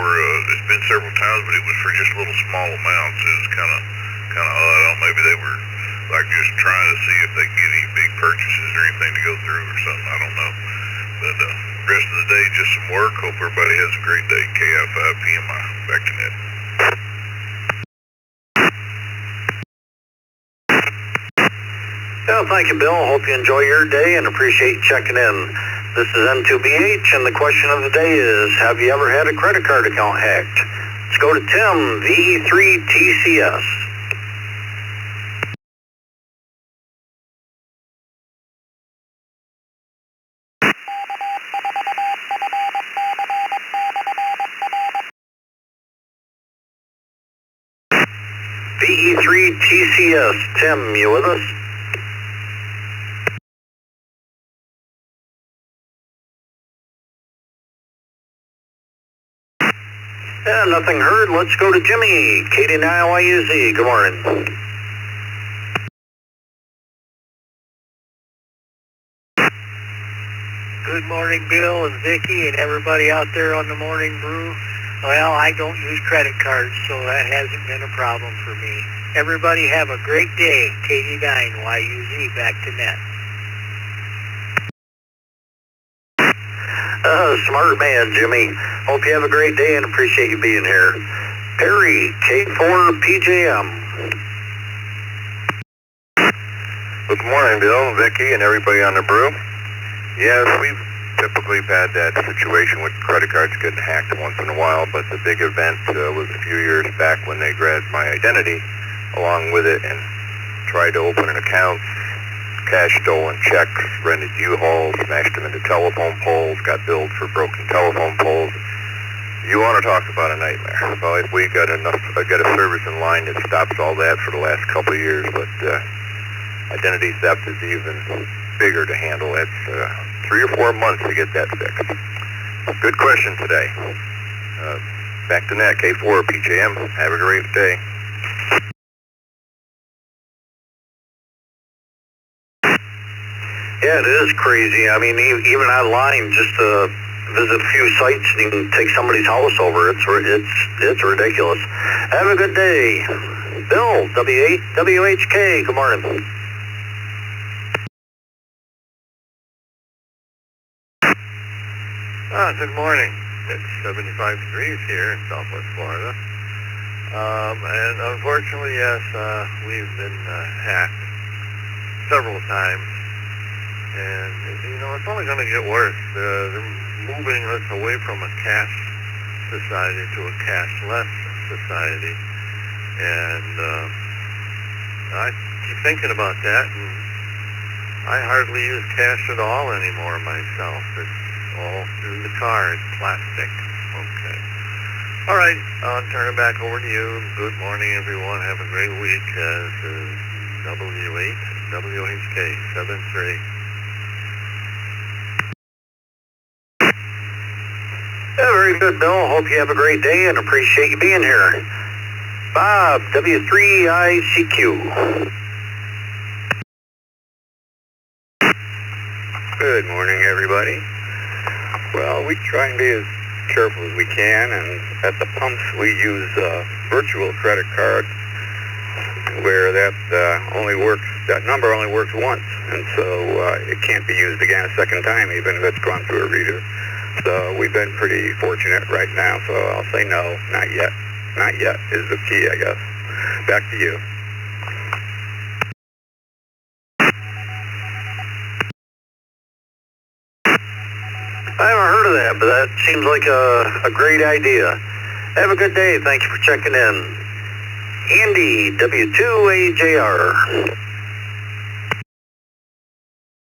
it's been several times, but it was for just little small amounts. It was kind of odd. I don't know, maybe they were like just trying to see if they could get any big purchases or anything to go through or something. I don't know. But rest of the day, just some work. Hope everybody has a great day. KFI PMI. Back to Ned. Yeah, thank you, Bill. Hope you enjoy your day and appreciate you checking in. This is N2BH, and the question of the day is, have you ever had a credit card account hacked? Let's go to Tim, VE3TCS. VE3TCS. Tim, you with us? Yeah, nothing heard. Let's go to Jimmy, KD9YUZ. Good morning. Good morning, Bill and Vicki and everybody out there on the Morning Brew. Well, I don't use credit cards, so that hasn't been a problem for me. Everybody have a great day. KD9YUZ, back to net. Smart man, Jimmy. Hope you have a great day and appreciate you being here. Perry, K4PJM. Good morning, Bill, Vicki, and everybody on the brew. Yes, we've typically had that situation with credit cards getting hacked once in a while, but the big event was a few years back when they grabbed my identity along with it and tried to open an account, cash stolen checks, rented U-Hauls, smashed them into telephone poles, got billed for broken telephone poles. You want to talk about a nightmare. Well, if we got a service in line that stops all that for the last couple of years, but identity theft is even bigger to handle. It's 3 or 4 months to get that fixed. Good question today. Back to net, K4PJM. Have a great day. Yeah, it is crazy. I mean, even online, just to visit a few sites and take somebody's house over, it's ridiculous. Have a good day. Bill, WHK, good morning. Good morning. It's 75 degrees here in Southwest Florida. And unfortunately, yes, we've been hacked several times. And, you know, it's only going to get worse. They're moving us away from a cash society to a cashless society. And I keep thinking about that, and I hardly use cash at all anymore myself. It's all through the card, plastic. Okay. All right, I'll turn it back over to you. Good morning, everyone. Have a great week. This is W8WHK73. Yeah, very good, Bill. Hope you have a great day and appreciate you being here. Bob, W3ICQ. Good morning, everybody. Well, we try and be as careful as we can, and at the pumps we use virtual credit cards, where that number only works once, and so it can't be used again a second time, even if it's gone through a reader. So we've been pretty fortunate right now, so I'll say no, not yet. Not yet is the key, I guess. Back to you. I haven't heard of that, but that seems like a great idea. Have a good day. Thank you for checking in. Andy, W2AJR.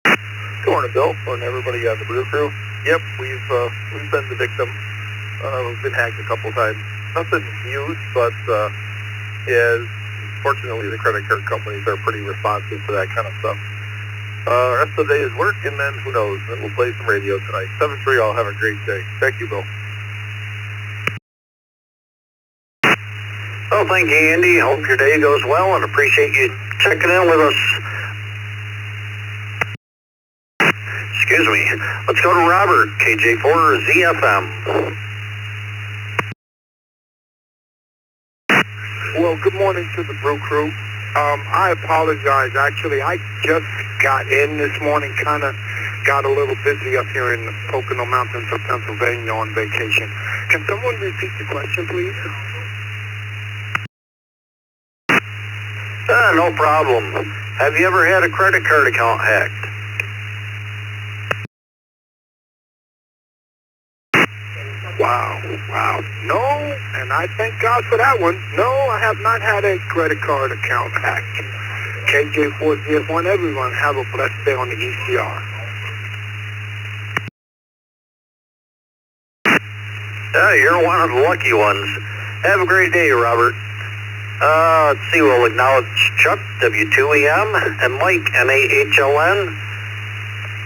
Good morning, Bill, and everybody on the Brew Crew. Yep, we've been the victim. We've been hacked a couple times. Nothing huge, but yeah, fortunately the credit card companies are pretty responsive to that kind of stuff. Rest of the day is work, and then who knows? Then we'll play some radio tonight. 7-3, all have a great day. Thank you, Bill. Well, thank you, Andy. Hope your day goes well, and appreciate you checking in with us. Excuse me. Let's go to Robert, KJ4ZFM. Well, good morning to the Brew Crew. I apologize. Actually, I just got in this morning, kind of got a little busy up here in the Pocono Mountains of Pennsylvania on vacation. Can someone repeat the question, please? No problem. Have you ever had a credit card account hacked? Wow. No, and I thank God for that one. No, I have not had a credit card account hacked. KJ4ZF1, everyone, have a blessed day on the ECR. You're one of the lucky ones. Have a great day, Robert. Let's see, we'll acknowledge Chuck, W2EM, and Mike, MAHLN.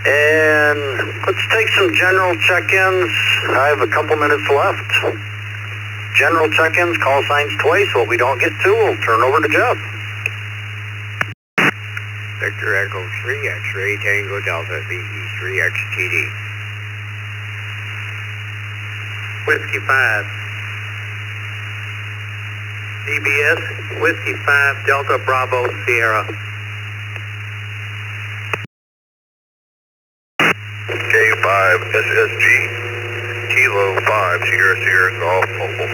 And let's take some general check-ins. I have a couple minutes left. General check-ins, call signs twice. What we don't get to, we'll turn over to Jeff. Victor Echo 3, X-Ray Tango Delta, VE3 XTD. Whiskey 5. DBS, Whiskey 5, Delta Bravo Sierra. K5 SSG, Kilo 5, Sierra Sierra Golf Mobile.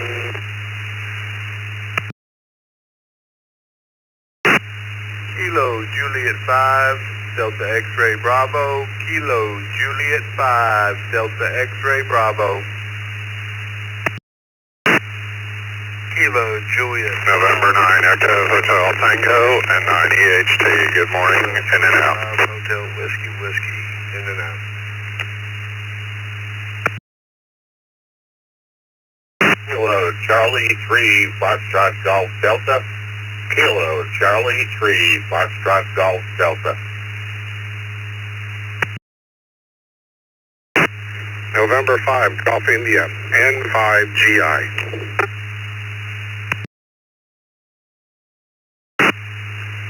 Kilo Juliet 5, Delta X-Ray Bravo, Kilo Juliet 5, Delta X-Ray Bravo. Kilo Juliet November 9 Echo Hotel Tango and 9 EHT. Good morning, in and out. Hotel Whiskey, in and out. Kilo Charlie 3 Foxtrot Golf Delta. Kilo Charlie 3 Foxtrot Golf Delta. November 5 Golf India N5GI.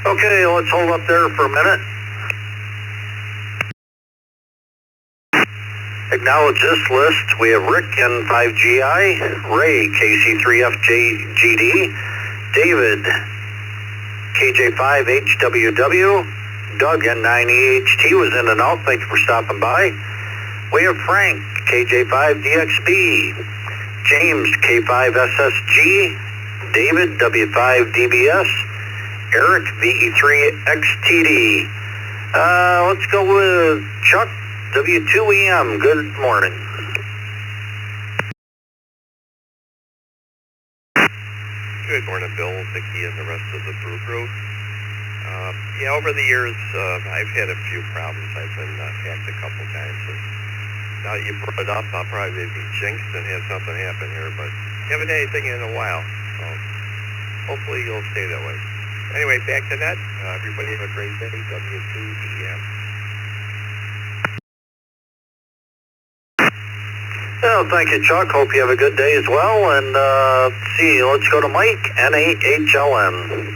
Okay, let's hold up there for a minute. Acknowledge this list. We have Rick, N5GI, Ray, KC3FJGD, David, KJ5HWW, Doug, N9EHT was in and out. Thank you for stopping by. We have Frank, KJ5DXB, James, K5SSG, David, W5DBS, Eric, VE3XTD. Let's go with Chuck, W2EM. Good morning. Good morning, Bill, Vicki, and the rest of the Brew Crew. Yeah, over the years, I've had a few problems. I've been hacked a couple times. And now that you brought it up, I'll probably be jinxed and have something happen here, but haven't had anything in a while. So hopefully you'll stay that way. Anyway, back to net. Everybody have a great day. W2EM. Well, thank you, Chuck. Hope you have a good day as well. And let's go to Mike, NAHLN.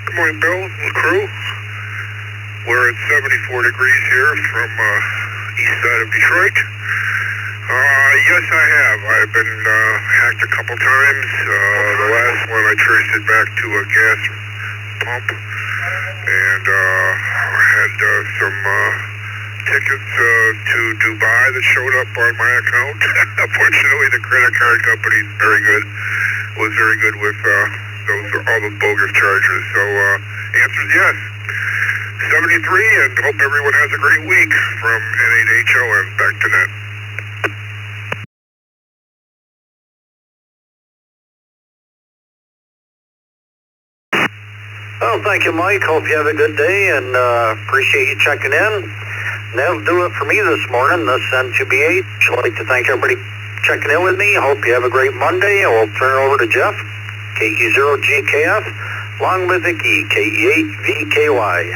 Good morning, Bill and crew. We're at 74 degrees here from east side of Detroit. Yes, I have. I've been hacked a couple times. The last one I traced it back to a gas pump, and I had some tickets to Dubai that showed up on my account. Unfortunately, the credit card company was very good with all those bogus charges. So, answer is yes. 73, and hope everyone has a great week from NAHO and back to net. Well, thank you, Mike. Hope you have a good day, and appreciate you checking in. That'll do it for me this morning. This N2BH. I'd like to thank everybody checking in with me. Hope you have a great Monday, and we'll turn it over to Jeff, KE0GKF, along with Vicky, KE8VKY.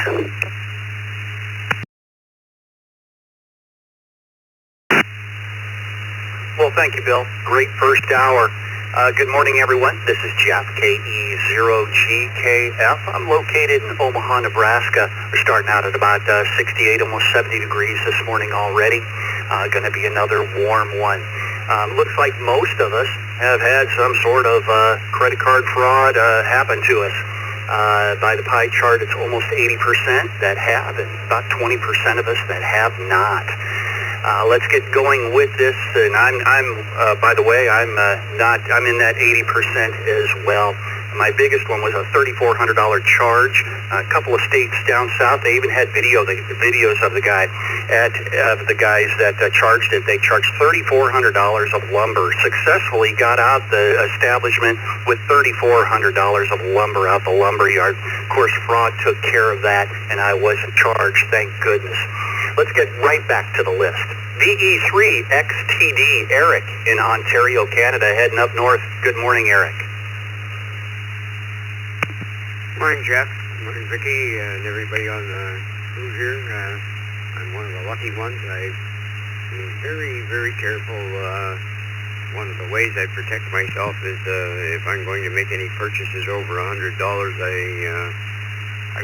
Well, thank you, Bill. Great first hour. Good morning, everyone. This is Jeff, KE0GKF. I'm located in Omaha, Nebraska. We're starting out at about 68, almost 70 degrees this morning already. Going to be another warm one. Looks like most of us have had some sort of credit card fraud happen to us. By the pie chart, it's almost 80% that have, and about 20% of us that have not. Let's get going with this, and by the way, I'm in that 80% as well. My biggest one was a $3,400 charge. A couple of states down south, they even had videos of the guys that charged it. They charged $3,400 of lumber. Successfully got out the establishment with $3,400 of lumber out the lumber yard. Of course, fraud took care of that, and I wasn't charged. Thank goodness. Let's get right back to the list. VE3XTD Eric in Ontario, Canada, heading up north. Good morning, Eric. Morning, Jeff. Morning, Vicky, and everybody on the crew here. I'm one of the lucky ones. I've been very, very careful. One of the ways I protect myself is if I'm going to make any purchases over $100, I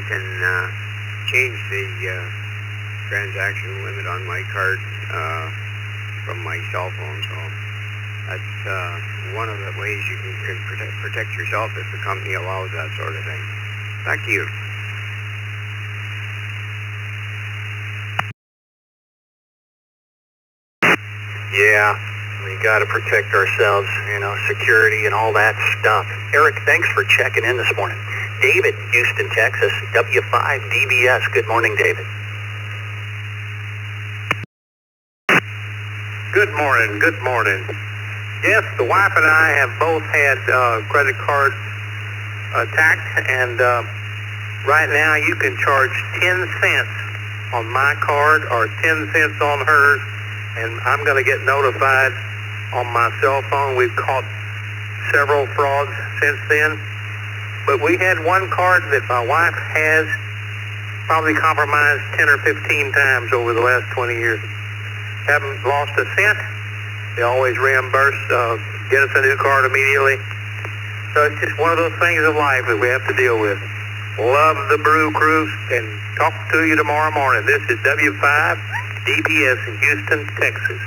can change the transaction limit on my card from my cell phone. So that's one of the ways you can protect yourself if the company allows that sort of thing. Back to you. Yeah, we got to protect ourselves, security and all that stuff. Eric, thanks for checking in this morning. David, Houston, Texas, W5DBS. Good morning, David. Good morning. Good morning. Yes, the wife and I have both had credit cards attacked, and right now you can charge 10 cents on my card or 10 cents on hers, and I'm going to get notified on my cell phone. We've caught several frauds since then, but we had one card that my wife has probably compromised 10 or 15 times over the last 20 years. Haven't lost a cent. They always reimburse, get us a new card immediately. So it's just one of those things of life that we have to deal with. Love the Brew Crew, and talk to you tomorrow morning. This is W5DBS in Houston, Texas.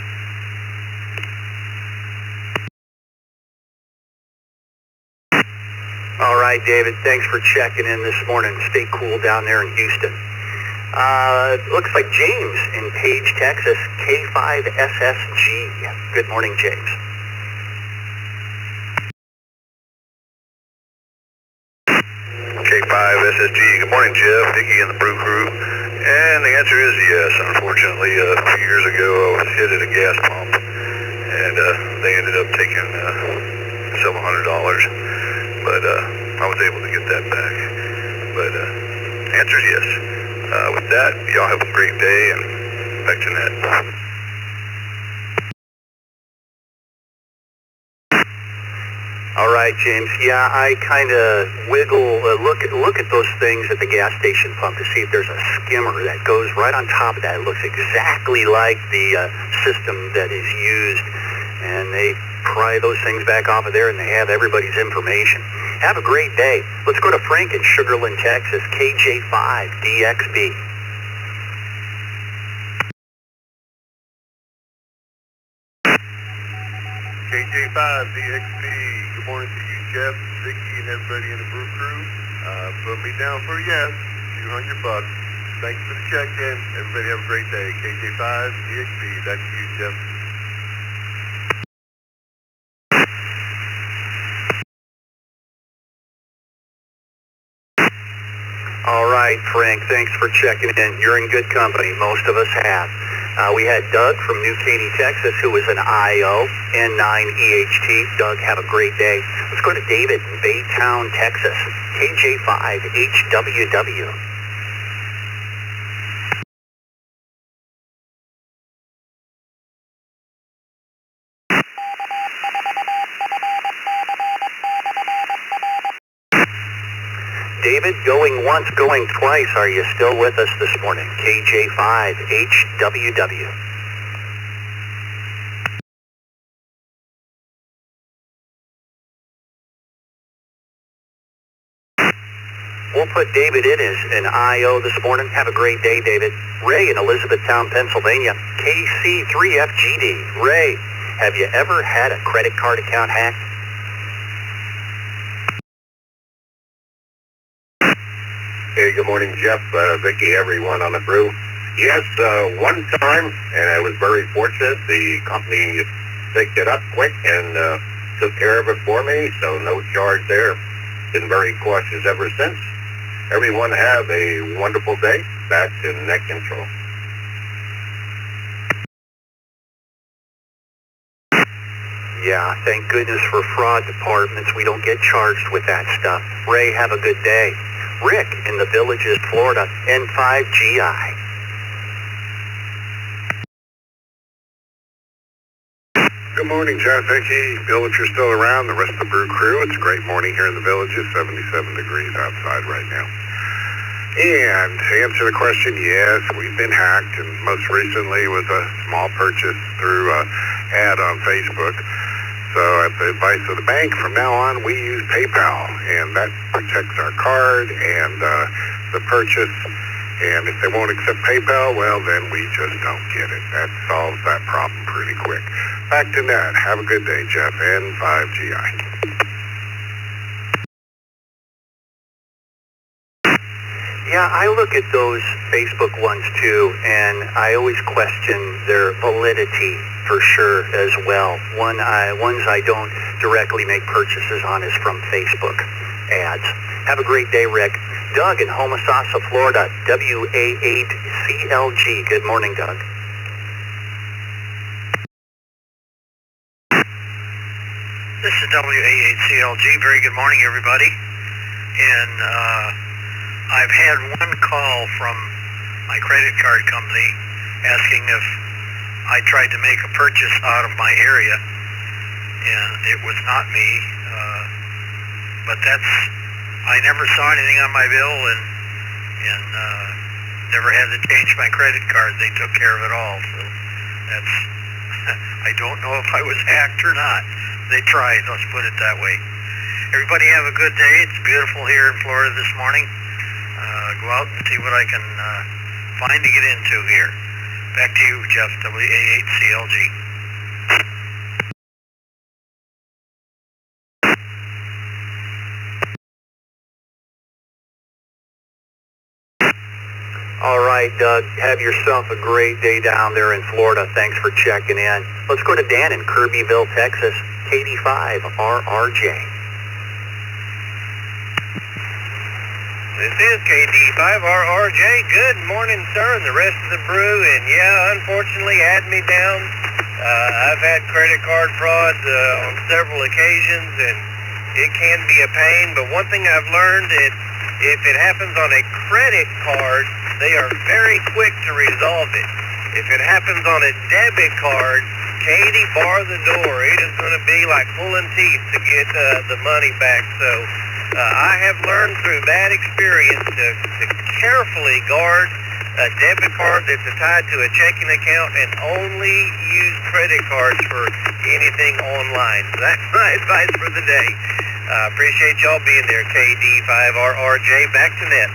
All right, David, thanks for checking in this morning. Stay cool down there in Houston. Looks like James in Page, Texas, K5SSG. Good morning, James. K5SSG. Good morning, Jeff, Vicky, and the Brew Crew. And the answer is yes. Unfortunately, a few years ago, I was hit at a gas pump, and they ended up taking several $100s. But I was able to get that back. But answer is yes. With that, y'all have a great day, and back to net. All right, James. Yeah, I kind of look at those things at the gas station pump to see if there's a skimmer that goes right on top of that. It looks exactly like the system that is used, and they pry those things back off of there, and they have everybody's information. Have a great day. Let's go to Frank in Sugarland, Texas, KJ5DXB. KJ5DXB. Good morning to you, Jeff, Vicky, and everybody in the Brew Crew. Put me down for yes, $200. Thanks for the check-in. Everybody have a great day. KJ5, EXP. Back to you, Jeff. All right, Frank, thanks for checking in. You're in good company. Most of us have. We had Doug from New Caney, Texas, who was an IO, N9EHT. Doug, have a great day. Let's go to David in Baytown, Texas, KJ5HWW. David, going once, going twice. Are you still with us this morning? KJ5HWW. We'll put David in as an IO this morning. Have a great day, David. Ray in Elizabethtown, Pennsylvania, KC3FGD. Ray, have you ever had a credit card account hacked? Hey, good morning, Jeff, Vicky, everyone on the brew. Yes, one time, and I was very fortunate. The company picked it up quick and took care of it for me, so no charge there. Been very cautious ever since. Everyone have a wonderful day. Back to Net Control. Yeah, thank goodness for fraud departments. We don't get charged with that stuff. Ray, have a good day. Rick in the Villages, Florida, N5GI. Good morning, Jeff, Vicky. Bill, if you're still around, the rest of the brew crew, it's a great morning here in the Villages, 77 degrees outside right now. And to answer the question, yes, we've been hacked, and most recently with a small purchase through an ad on Facebook. So at the advice of the bank, from now on, we use PayPal, and that protects our card and the purchase. And if they won't accept PayPal, well, then we just don't get it. That solves that problem pretty quick. Back to Ned. Have a good day, Jeff. N5GI. Yeah, I look at those Facebook ones too, and I always question their validity for sure as well. Ones I don't directly make purchases on is from Facebook ads. Have a great day, Rick. Doug in Homosassa, Florida, WA8CLG. Good morning, Doug. This is WA8CLG. Very good morning, everybody. And I've had one call from my credit card company asking if I tried to make a purchase out of my area, and it was not me. But I never saw anything on my bill, and never had to change my credit card. They took care of it all. So that's I don't know if I was hacked or not. They tried. Let's put it that way. Everybody have a good day. It's beautiful here in Florida this morning. Go out and see what I can find to get into here. Back to you, Jeff, WA8CLG. All right, Doug, have yourself a great day down there in Florida. Thanks for checking in. Let's go to Dan in Kirbyville, Texas, KD5RRJ. This is KD5RRJ. Good morning, sir, and the rest of the brew. And yeah, unfortunately, had me down. I've had credit card fraud on several occasions, and it can be a pain. But one thing I've learned is if it happens on a credit card, they are very quick to resolve it. If it happens on a debit card, Katie, bar the door. It is going to be like pulling teeth to get the money back. So I have learned through that experience to carefully guard a debit card that's tied to a checking account and only use credit cards for anything online. So that's my advice for the day. Appreciate y'all being there, KD5RRJ. Back to net.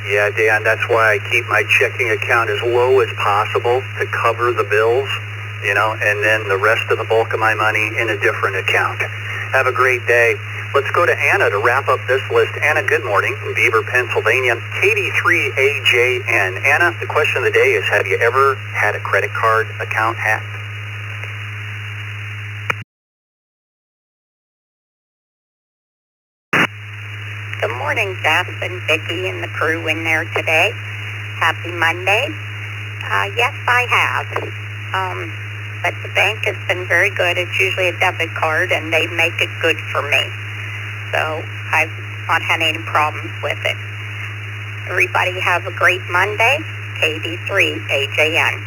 Yeah, Dan, that's why I keep my checking account as low as possible to cover the bills, and then the rest of the bulk of my money in a different account. Have a great day. Let's go to Anna to wrap up this list. Anna, good morning in Beaver, Pennsylvania. KD3AJN. Anna, the question of the day is, have you ever had a credit card account hacked? Good morning, Jeff and Vicki and the crew in there today. Happy Monday. Yes, I have. But the bank has been very good. It's usually a debit card, and they make it good for me. So I've not had any problems with it. Everybody have a great Monday. KD3AJN.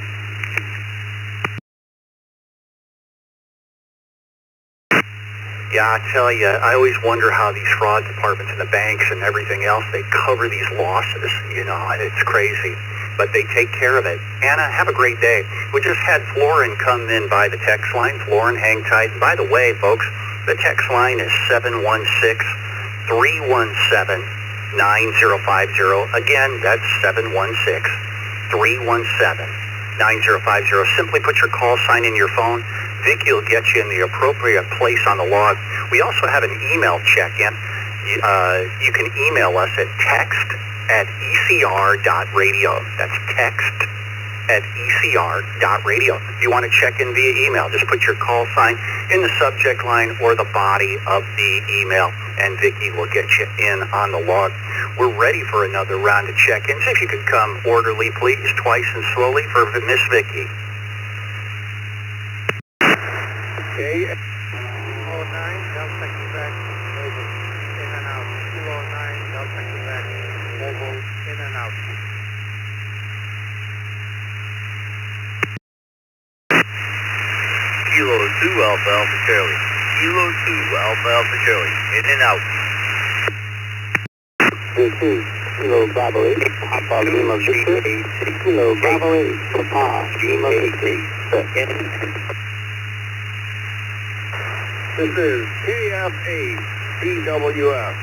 Yeah, I tell you, I always wonder how these fraud departments and the banks and everything else, they cover these losses. You know, it's crazy. But they take care of it. Anna, have a great day. We just had Florin come in by the text line. Florin, hang tight. And by the way, folks, the text line is 716-317-9050. Again, that's 716-317-9050. Simply put your call sign in your phone. Vicky will get you in the appropriate place on the log. We also have an email check-in. You can email us at text@ecr.radio. That's text@ecr.radio. If you want to check in via email, just put your call sign in the subject line or the body of the email, and Vicky will get you in on the log. We're ready for another round of check-ins. If you could come orderly, please, twice and slowly for Miss Vicky. Okay, 209, Delta Quebec, mobile, in and out. 209, Delta Quebec, mobile, in and out. Kilo 2 Alpha Alpha Charlie. Kilo 2 Alpha Alpha Charlie. In and out. This is Kilo Bravo 8, Papa Lima Victor, Kilo Bravo 8, Papa Lima Victor. This is KF8 BWF,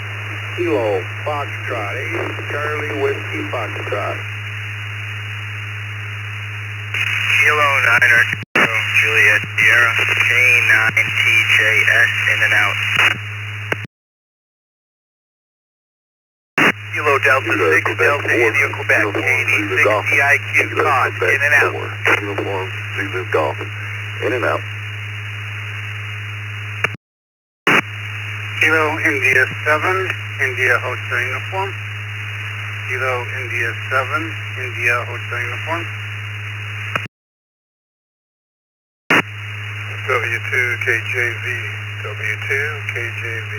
Kilo Foxtrot, 8 Charlie Whiskey Foxtrot. Kilo 9 Juliet Sierra, K9TJS, in and out. Kilo Delta 6 Delta India Quebec. KD6 DIQ Cod. In and out. Uniform 6 Golf. In and out. Kilo India 7, India Hotel Uniform. Kilo India 7, India Hotel Uniform. W2 KJV, W2 KJV.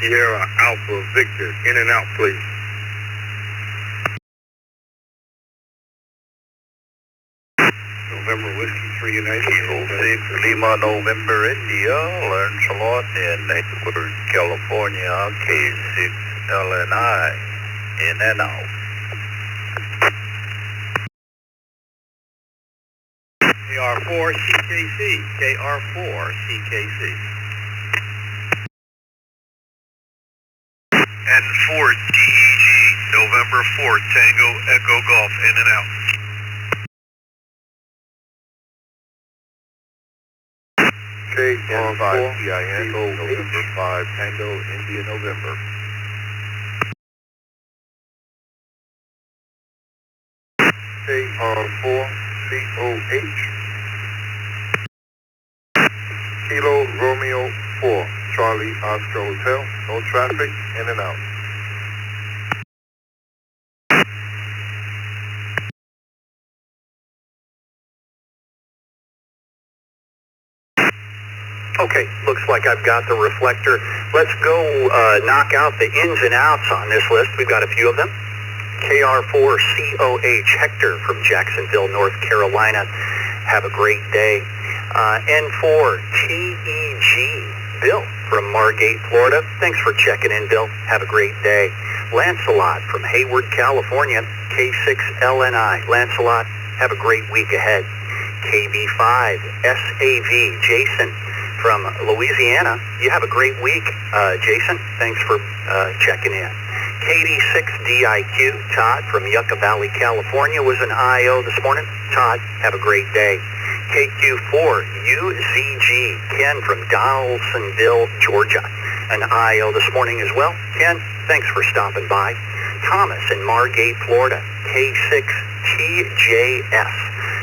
Sierra Alpha Victor, in and out, please. November Whiskey 3 United. Kilo 6 Lima November India. Learns a lot in Edwards, California. K6 LNI. In and out. KR4 CKC. KR4 CKC. N4 DEG. November 4th Tango Echo Golf. In and out. K5 TIN, November 5 Tango India November. KR4 COH. Kilo Romeo 4, Charlie Oscar Hotel, no traffic, in and out. Okay, looks like I've got the reflector. Let's go knock out the ins and outs on this list. We've got a few of them. KR4COH Hector from Jacksonville, North Carolina. Have a great day. N4TEG Bill from Margate, Florida. Thanks for checking in, Bill. Have a great day. Lancelot from Hayward, California. K6LNI. Lancelot, have a great week ahead. KB5 SAV Jason from Louisiana. You have a great week, Jason. Thanks for checking in. KD6DIQ, Todd from Yucca Valley, California, was an IO this morning. Todd, have a great day. KQ4UZG, Ken from Donaldsonville, Georgia. An IO this morning as well. Ken, thanks for stopping by. Thomas in Margate, Florida, K6TJF.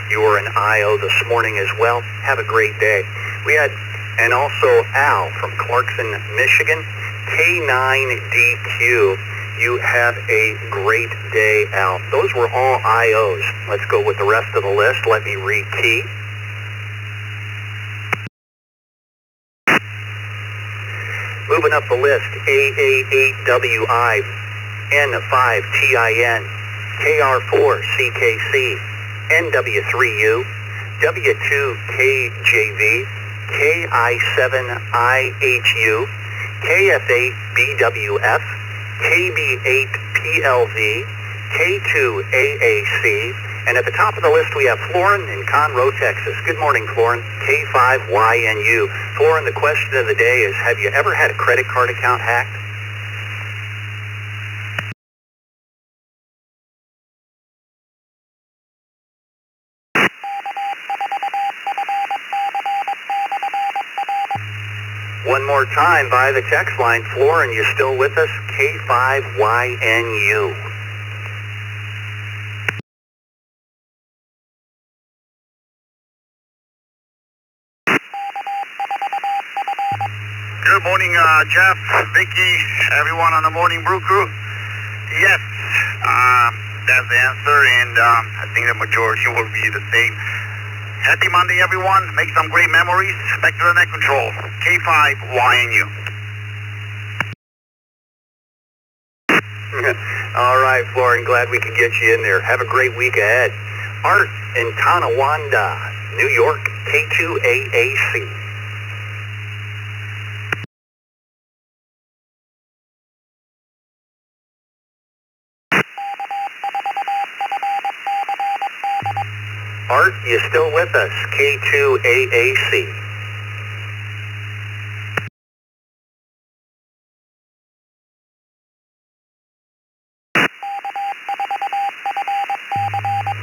You were an IO this morning as well. Have a great day. We had, and also Al from Clarkson, Michigan, K9DQ. You have a great day, Al. Those were all IOs. Let's go with the rest of the list. Let me read key. Moving up the list, AA8WI, N5TIN, KR4CKC, NW3U, W2KJV, KI7IHU, KF8BWF, KB8PLV, K2AAC, and at the top of the list we have Florin in Conroe, Texas. Good morning, Florin. K5YNU. Florin, the question of the day is, have you ever had a credit card account hacked? One more time via the text line. Florin, you still with us? K5YNU. Good morning, Jeff, Vicky, everyone on the Morning Brew crew. Yes, that's the answer, and I think the majority will be the same. Happy Monday, everyone. Make some great memories. Back to the net control. K5YNU. All right, Florin, glad we could get you in there. Have a great week ahead. Art in Tonawanda, New York, K2AAC. Art, you still with us? K2AAC.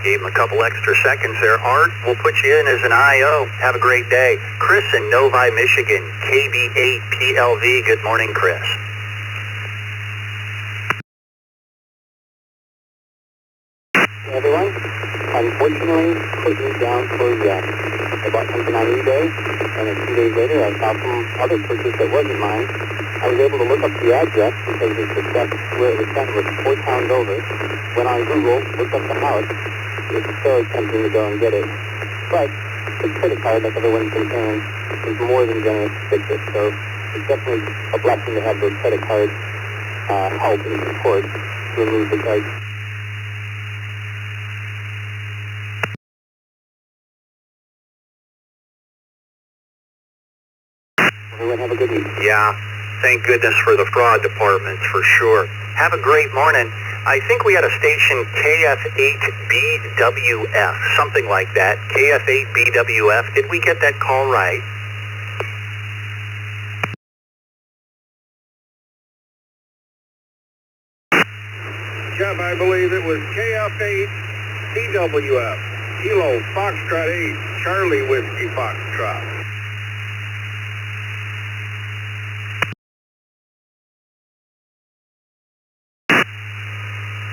Gave him a couple extra seconds there. Art, we'll put you in as an IO. Have a great day. Chris in Novi, Michigan, KB8PLV. Good morning, Chris. Everyone, unfortunately, put me down for yes. I bought something on eBay, and a few days later I saw some other purchase that wasn't mine. I was able to look up the address because the success where it was sent was 4 towns over. Went on Google, looked up the house. It was so tempting to go and get it. But the credit card, like everyone's been saying, is more than generous to fix it. So it's definitely a blessing to have those credit cards help and support to remove the charge. Everyone have a good week. Yeah, thank goodness for the fraud departments, for sure. Have a great morning. I think we had a station KF8BWF, something like that. KF8BWF. Did we get that call right? Jeff, I believe it was KF8CWF. Kilo Foxtrot 8, Charlie Whiskey Foxtrot.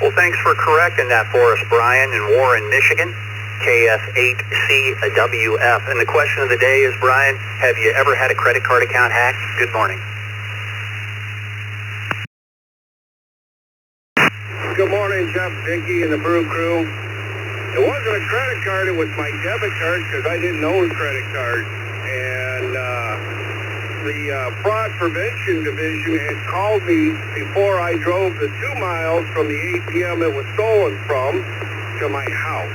Well, thanks for correcting that for us, Brian in Warren, Michigan, KF8CWF. And the question of the day is, Brian, have you ever had a credit card account hacked? Good morning. Good morning, Jeff, Vicky, and the Brew crew. It wasn't a credit card, it was my debit card because I didn't own credit cards. And the Fraud Prevention Division had called me before I drove the 2 miles from the ATM it was stolen from to my house.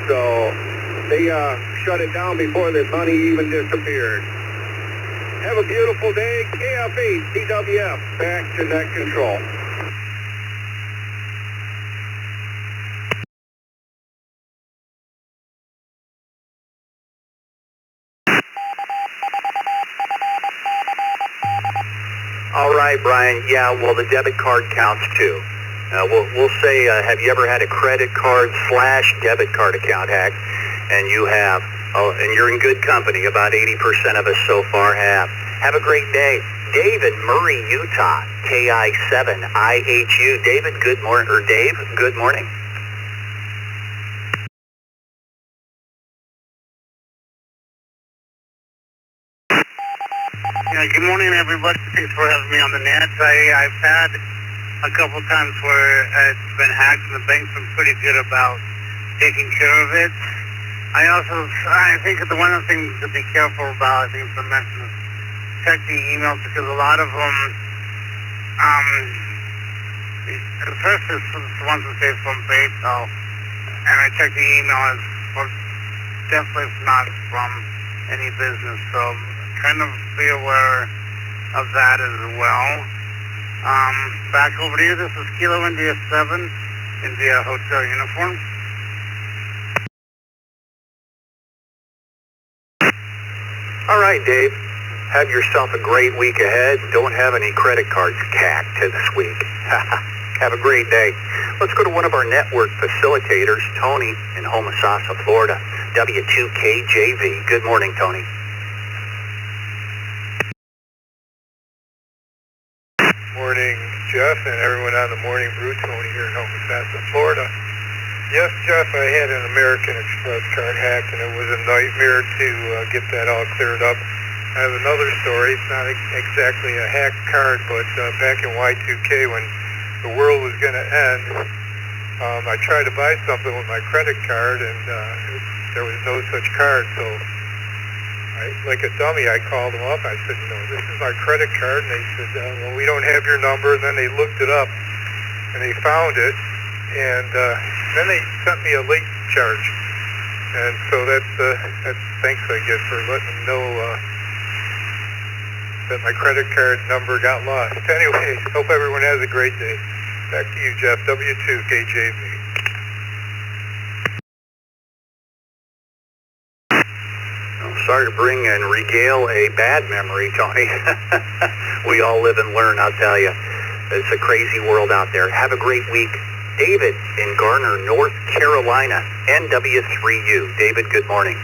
So they shut it down before the money even disappeared. Have a beautiful day. KF8CWF, back to net control. All right, Brian. Yeah, well, the debit card counts too. We'll say, have you ever had a credit card / debit card account hacked? And you have. Oh, and you're in good company. About 80% of us so far have. Have a great day. Dave in Murray, Utah, KI7IHU. David, good morning. Or Dave, good morning. Yeah, good morning, everybody. Thanks for having me on the net. I've had a couple times where it's been hacked, and the bank's been pretty good about taking care of it. I think the one other thing to be careful about, I think it's been mentioned, is check the emails, because a lot of them, the first is the ones that say from PayPal, and I check the email, and it's definitely not from any business, so kind of be aware of that as well. Back over to you. This is Kilo India 7, India Hotel Uniform. All right, Dave. Have yourself a great week ahead. Don't have any credit cards cacked this week. Have a great day. Let's go to one of our network facilitators, Tony in Homosassa, Florida, W2KJV. Good morning, Tony. Morning, Jeff, and everyone on the Morning Brew. Tony here in Homosassa, Florida. Yes, Jeff, I had an American Express card hacked, and it was a nightmare to get that all cleared up. I have another story. It's not exactly a hacked card, but back in Y2K when the world was going to end, I tried to buy something with my credit card, and there was no such card. So, like a dummy, I called them up. I said, this is my credit card. And they said, well, we don't have your number. And then they looked it up, and they found it. And then they sent me a late charge. And so that's thanks, I guess, for letting them know that my credit card number got lost. Anyway, hope everyone has a great day. Back to you, Jeff, W2KJV. Sorry to bring and regale a bad memory, Tony. We all live and learn, I'll tell you. It's a crazy world out there. Have a great week. David in Garner, North Carolina, NW3U. David, good morning.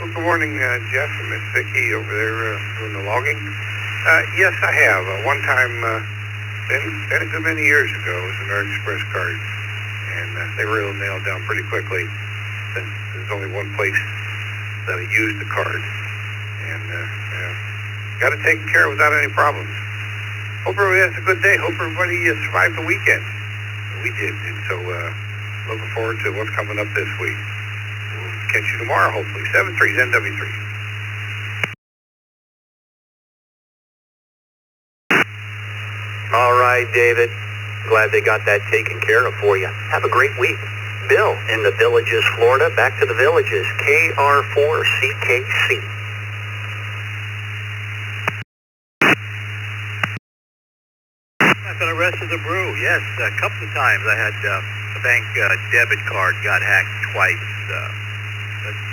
Well, good morning, Jeff and Miss Vicki over there doing the logging. Yes, I have. One time, been many years ago, it was an American Express card, and they were able to nail it down pretty quickly. Since there's only one place that I used the card, and got it taken care of without any problems. Hope everybody has a good day. Hope everybody survived the weekend. We did, and so looking forward to what's coming up this week. We'll catch you tomorrow, hopefully. 7-3's NW3. All right, David. Glad they got that taken care of for you. Have a great week. Bill in the Villages, Florida. Back to the Villages. KR4CKC. For the rest of the brew, yes, a couple of times I had a bank debit card got hacked twice. That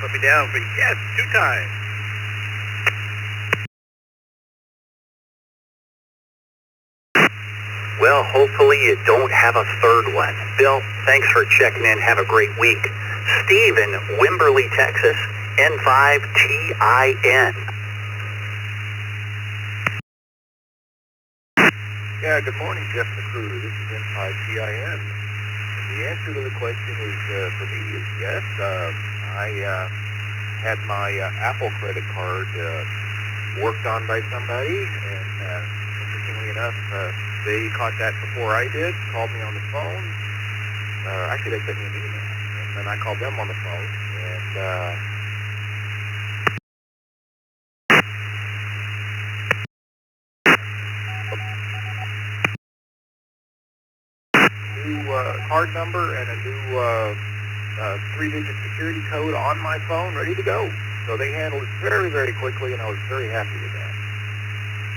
put me down, but yes, 2 times. Well, hopefully you don't have a third one. Bill, thanks for checking in. Have a great week. Steve in Wimberley, Texas, N5TIN. Yeah, good morning, Jeff and the crew. This is N5TIN. And the answer to the question is, for me, is yes. I had my Apple credit card worked on by somebody, and interestingly enough, they caught that before I did, called me on the phone. Actually, they sent me an email, and then I called them on the phone, and new card number and a new 3-digit security code on my phone, ready to go. So they handled it very, very quickly, and I was very happy with that.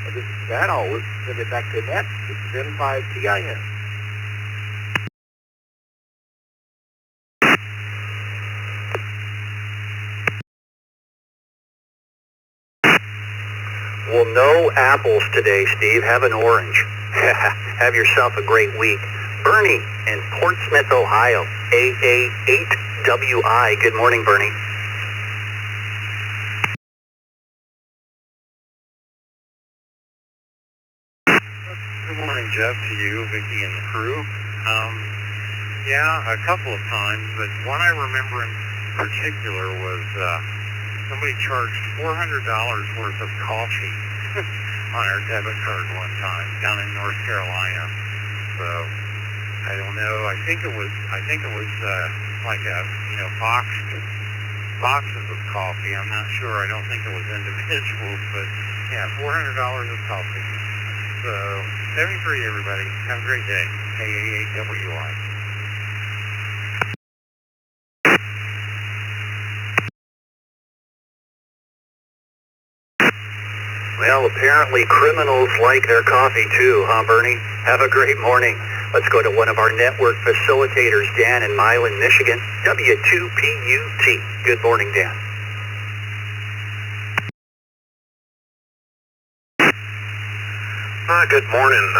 But this is that. I'll send it back to Annette. This is N5TIN. Well, no apples today, Steve. Have an orange. Have yourself a great week. Bernie in Portsmouth, Ohio, AA8WI. Good morning, Bernie. Good morning, Jeff, to you, Vicky, and the crew. Yeah, a couple of times, but one I remember in particular was somebody charged $400 worth of coffee on our debit card one time down in North Carolina. So I don't know. I think it was like a boxes of coffee. I'm not sure. I don't think it was individuals, but yeah, $400 of coffee. So 73, everybody. Have a great day. AA8WI. Well, apparently criminals like their coffee too, huh, Bernie? Have a great morning. Let's go to one of our network facilitators, Dan in Milan, Michigan, W2PUT. Good morning, Dan. Good morning.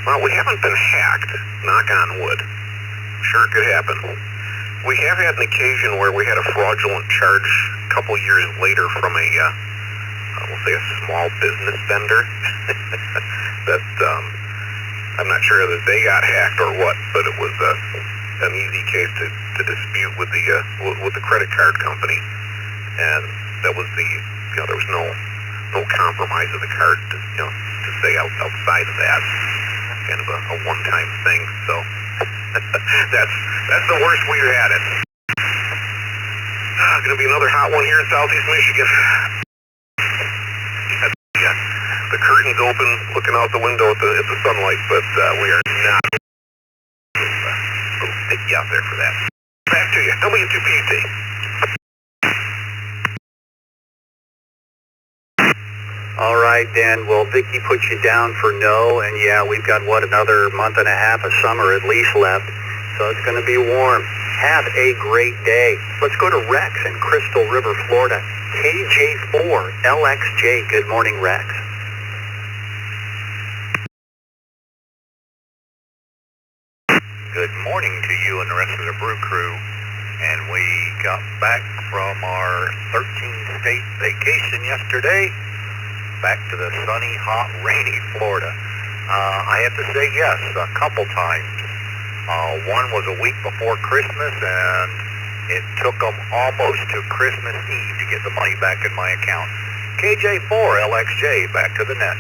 Well, we haven't been hacked, knock on wood. Sure, it could happen. We have had an occasion where we had a fraudulent charge a couple years later from we'll say a small business vendor that I'm not sure that they got hacked or what, but it was an easy case to dispute with the credit card company, and that was there was no compromise of the card to stay outside of that. Kind of a one-time thing. So that's the worst we've had it. Going to be another hot one here in Southeast Michigan. The curtain's open, looking out the window at the sunlight, but we are not sticky out there for that. Back to you, W2PT. All right, Dan. Well, Vicky put you down for no, and yeah, we've got, another month and a half of summer at least left, so it's going to be warm. Have a great day. Let's go to Rex in Crystal River, Florida, KJ4 LXJ. Good morning, Rex. Good morning to you and the rest of the brew crew. And we got back from our 13-state vacation yesterday, back to the sunny, hot, rainy Florida. I have to say yes, a couple times. One was a week before Christmas, and it took them almost to Christmas Eve to get the money back in my account. KJ4 LXJ, back to the net.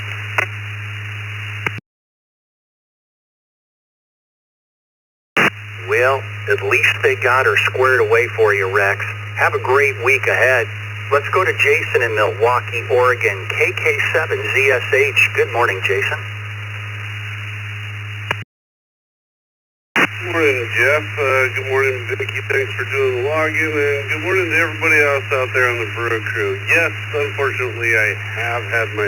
Well, at least they got her squared away for you, Rex. Have a great week ahead. Let's go to Jason in Milwaukee, Oregon, KK7ZSH. Good morning, Jason. Good morning, Jeff. Good morning, Vicky. Thanks for doing the login, and good morning to everybody else out there on the Brew Crew. Yes, unfortunately, I have had my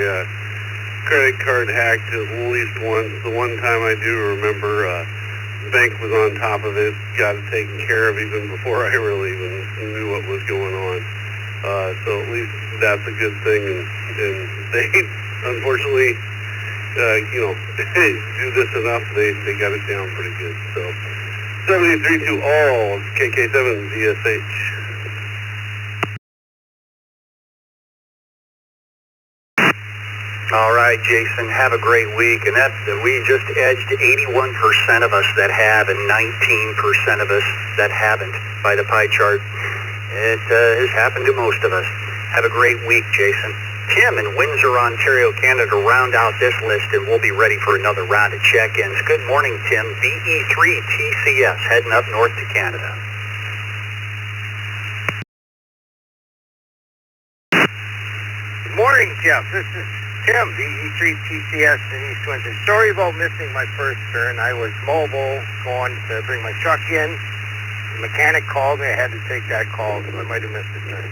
credit card hacked at least once. The one time I do remember, the bank was on top of it, got it taken care of even before I really even knew what was going on. So at least that's a good thing, and they unfortunately, do this enough, they got it down pretty good. So 73 to all, KK7ZSH. All right, Jason, have a great week. And we just edged 81% of us that have and 19% of us that haven't by the pie chart. It has happened to most of us. Have a great week, Jason. Tim in Windsor, Ontario, Canada, round out this list, and we'll be ready for another round of check-ins. Good morning, Tim. VE3TCS, heading up north to Canada. Good morning, Jeff. This is Tim, VE3TCS in East Windsor. Sorry about missing my first turn. I was mobile, going to bring my truck in. The mechanic called me. I had to take that call, so I might have missed the turn.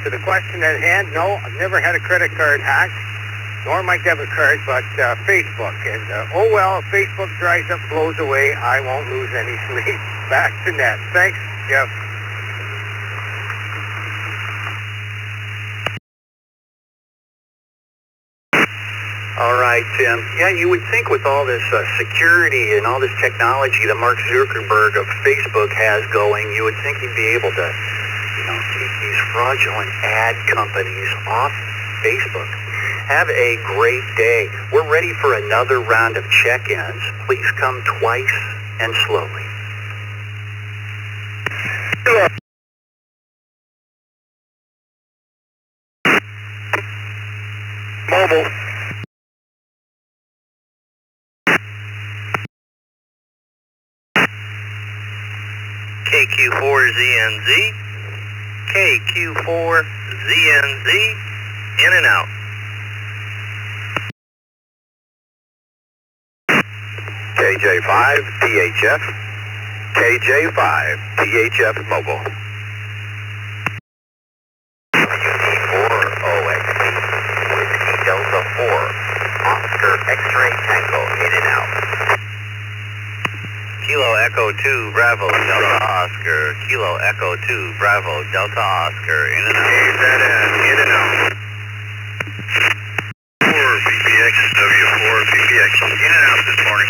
To the question at hand, no, I've never had a credit card hacked, nor my debit card, but Facebook. And, oh well, if Facebook dries up, blows away, I won't lose any sleep. Back to net. Thanks, Jeff. All right, Tim. Yeah, you would think with all this security and all this technology that Mark Zuckerberg of Facebook has going, you would think he'd be able to, keep these fraudulent ad companies off Facebook. Have a great day. We're ready for another round of check-ins. Please come twice and slowly. Mobile. KQ4ZNZ, KQ4ZNZ, in and out. KJ5, KJ5, THF Mobile. WD4OXT, Whiskey Delta 4, Oscar X-Ray Tango, in and out. Kilo Echo 2, Bravo, Delta Oscar, Kilo Echo 2, Bravo, Delta Oscar, in and out. KZN, in and out. 4 PPX, W4 PPX, in and out this morning.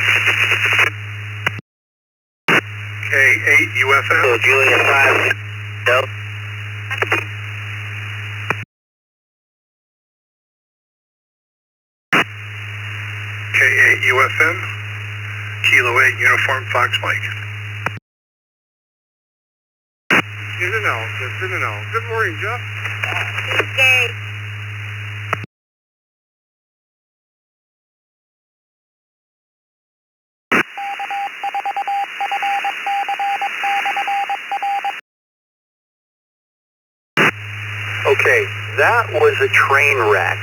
K8 UFM. So Julian 5, Delta. K8 UFM. Kilo 8 Uniform Fox Mike. In and out, that's in and out. Good morning, Jeff. Okay. Okay, that was a train wreck.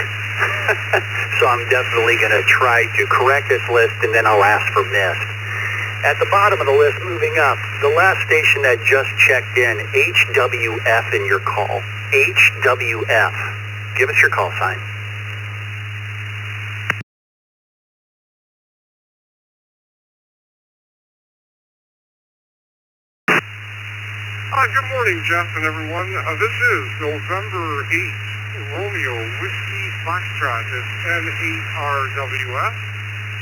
So I'm definitely going to try to correct this list, and then I'll ask for missed. At the bottom of the list, moving up, the last station that just checked in, HWF in your call. HWF. Give us your call sign. Good morning, Jeff and everyone. This is November 8th, Romeo Whiskey Foxtrot. It's N8RWF.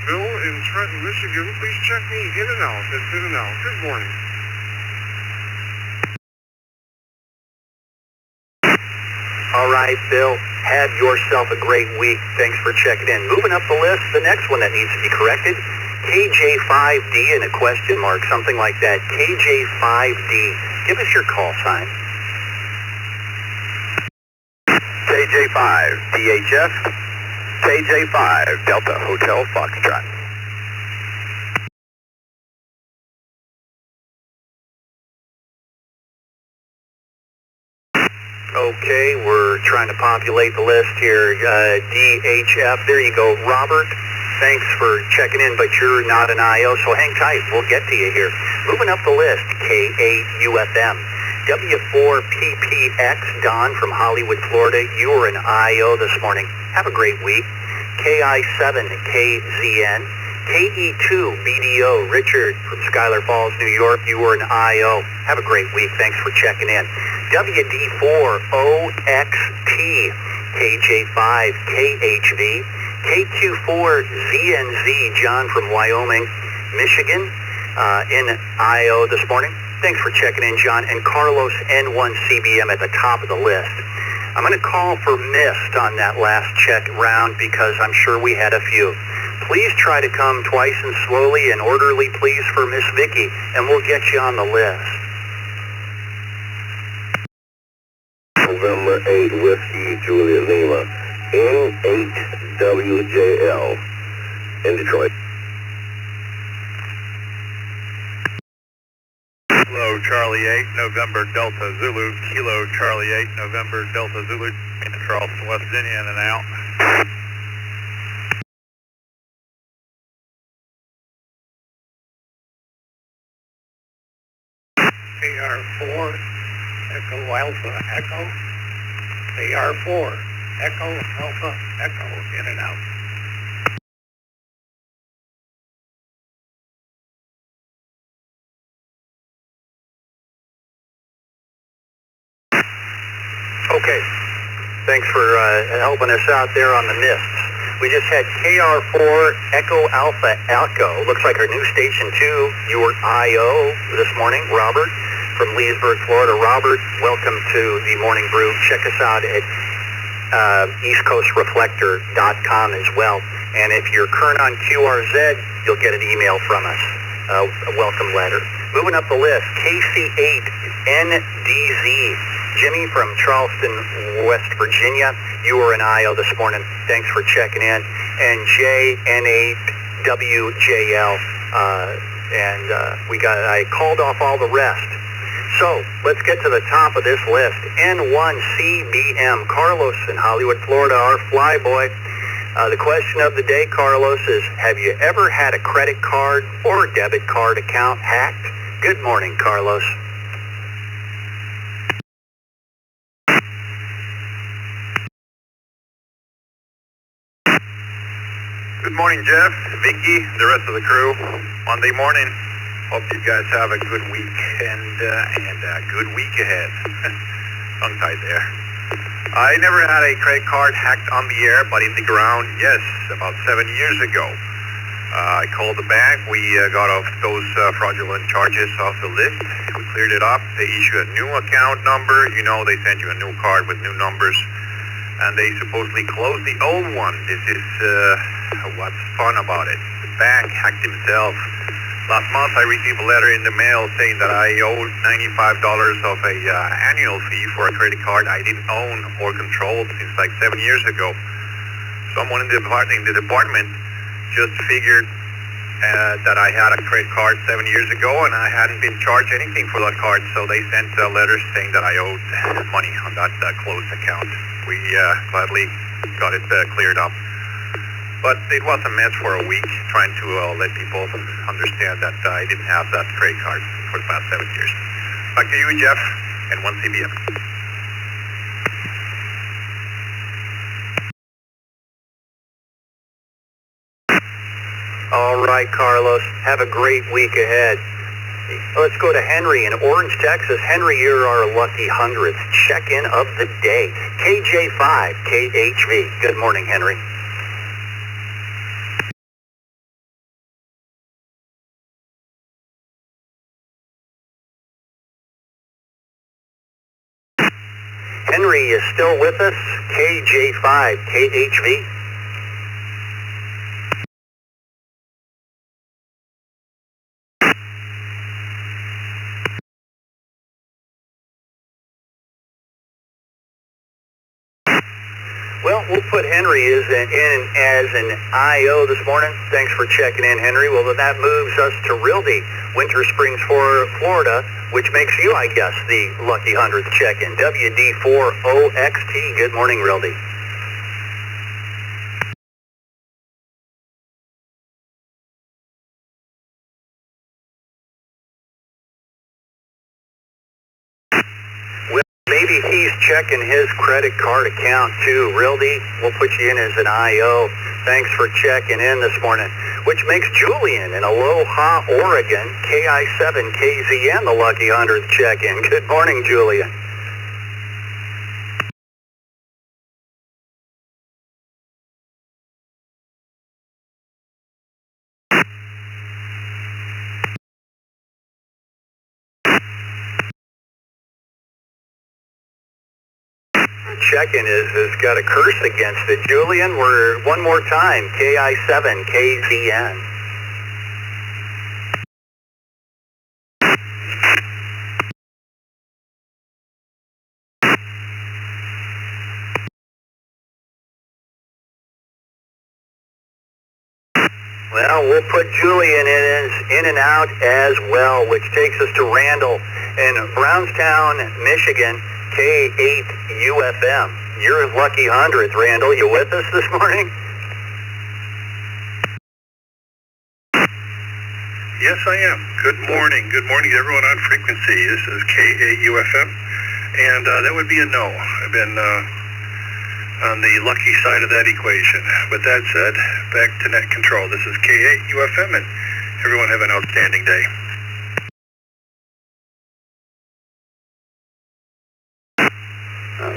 Bill in Trenton, Michigan. Please check me in and out. It's in and out. Good morning. All right, Bill. Have yourself a great week. Thanks for checking in. Moving up the list, the next one that needs to be corrected, KJ5D and a question mark, something like that. KJ5D. Give us your call sign. KJ5 DHF. KJ5 Delta Hotel Foxtrot. Okay, we're trying to populate the list here. DHF, there you go. Robert, thanks for checking in, but you're not an IO, so hang tight. We'll get to you here. Moving up the list, K8UFM. W4PPX, Don from Hollywood, Florida. You are an IO this morning. Have a great week. KI7KZN. KE2BDO, Richard from Schuyler Falls, New York. You were an IO. Have a great week. Thanks for checking in. WD4OXT, KJ5KHV. KQ4ZNZ, John from Wyoming, Michigan, in IO this morning. Thanks for checking in, John. And Carlos N1CBM at the top of the list. I'm going to call for missed on that last check round because I'm sure we had a few. Please try to come twice and slowly and orderly, please, for Miss Vicky, and we'll get you on the list. November 8 Whiskey Julia Lima. N8WJL in Detroit. Kilo Charlie 8, November Delta Zulu, Kilo Charlie 8, November Delta Zulu, in Charleston, West Virginia, in and out. AR4, Echo Alpha Echo, AR4, Echo Alpha Echo, in and out. Okay. Thanks for helping us out there on the mists. We just had KR4 Echo Alpha Echo. Looks like our new station 2, your IO this morning, Robert from Leesburg, Florida. Robert, welcome to the Morning Brew. Check us out at eastcoastreflector.com as well. And if you're current on QRZ, you'll get an email from us, a welcome letter. Moving up the list, KC8NDZ. Jimmy from Charleston, West Virginia. You were an IO this morning. Thanks for checking in. And JN8WJL. I called off all the rest. So let's get to the top of this list. N1CBM, Carlos in Hollywood, Florida, our flyboy. The question of the day, Carlos, is have you ever had a credit card or debit card account hacked? Good morning, Carlos. Good morning, Jeff, Vicky, the rest of the crew. Monday morning. Hope you guys have a good week and a good week ahead. Tongue-tied there. I never had a credit card hacked on the air, but in the ground, yes, about 7 years ago. I called the bank. We got off those fraudulent charges off the list. We cleared it up. They issued a new account number. You know, they send you a new card with new numbers. And they supposedly closed the old one. This is what's fun about it. The bank hacked himself. Last month I received a letter in the mail saying that I owed $95 of a annual fee for a credit card I didn't own or control since like 7 years ago. Someone in the department just figured that I had a credit card 7 years ago and I hadn't been charged anything for that card, so they sent a letter saying that I owed money on that closed account. We gladly got it cleared up. But it was a mess for a week, trying to let people understand that I didn't have that credit card for the past 7 years. Back to you, Jeff, and 1CBM. All right, Carlos. Have a great week ahead. Let's go to Henry in Orange, Texas. Henry, you're our lucky 100th check-in of the day. KJ5, KHV. Good morning, Henry. Henry is still with us. KJ5, KHV. Well, we'll put Henry in as an IO this morning. Thanks for checking in, Henry. Well, then that moves us to Rildy, Winter Springs, Florida, which makes you, I guess, the lucky 100th check-in. WD4OXT. Good morning, Rildy. Maybe he's checking his credit card account too. Rildy, we'll put you in as an IO. Thanks for checking in this morning. Which makes Julian in Aloha, Oregon, KI7KZN, the lucky 100th check-in. Good morning, Julian. Check-in has got a curse against it. Julian, we're one more time, KI7KZN. Well, we'll put Julian in and out as well, which takes us to Randall in Brownstown, Michigan, K8UFM. You're lucky 100th, Randall. You with us this morning? Yes, I am. Good morning. Good morning, everyone on frequency. This is K8UFM, and that would be a no. I've been on the lucky side of that equation. With that said, back to net control. This is K8UFM, and everyone have an outstanding day.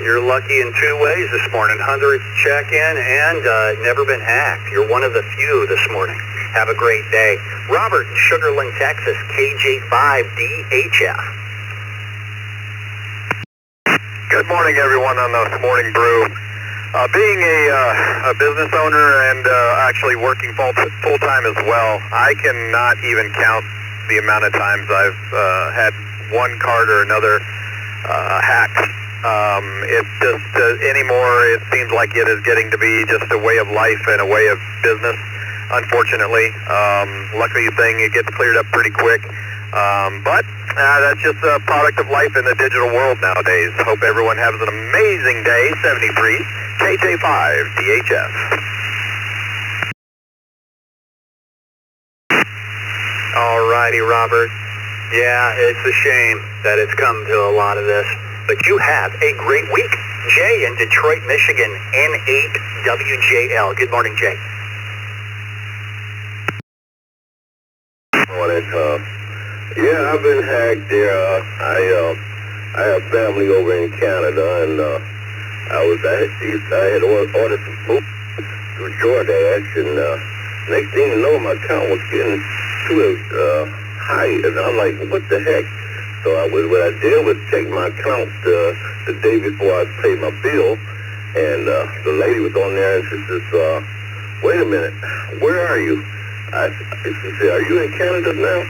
You're lucky in two ways this morning. 100th check-in and never been hacked. You're one of the few this morning. Have a great day. Robert, Sugar Land, Texas, KJ5DHF. Good morning, everyone, on the Morning Brew. Being a business owner and actually working full-time as well, I cannot even count the amount of times I've had one card or another hacked. It's just anymore, it seems like it is getting to be just a way of life and a way of business, unfortunately. Luckily, it gets cleared up pretty quick. But that's just a product of life in the digital world nowadays. Hope everyone has an amazing day. 73, KJ5, DHF. All righty, Robert. Yeah, it's a shame that it's come to a lot of this. But you have a great week. Jay in Detroit, Michigan, N8WJL. Good morning, Jay. Morning, yeah, I've been hacked there. I have family over in Canada, and I had ordered some food through DoorDash, and next thing you know, my account was getting too high, and I'm like, what the heck? So what I did was check my account the day before I paid my bill, and the lady was on there, and she says, wait a minute, where are you? She said, are you in Canada now?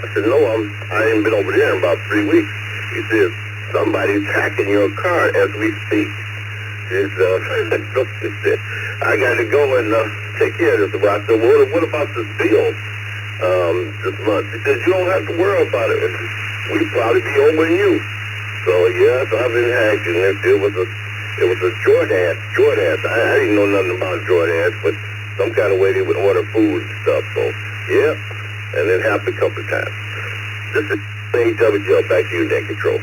I said, no, I ain't been over there in about 3 weeks. He said, somebody's hacking your car as we speak. She said, I got to go and take care of this. I said, well, what about this bill this month? She said, you don't have to worry about it. We'll probably be over you. So, yeah, so I've been hacked, and it was a DoorDash. I didn't know nothing about DoorDash, but some kind of way they would order food and stuff. So, yeah, and it happened a couple of times. This is AWL, back to you, Net Control.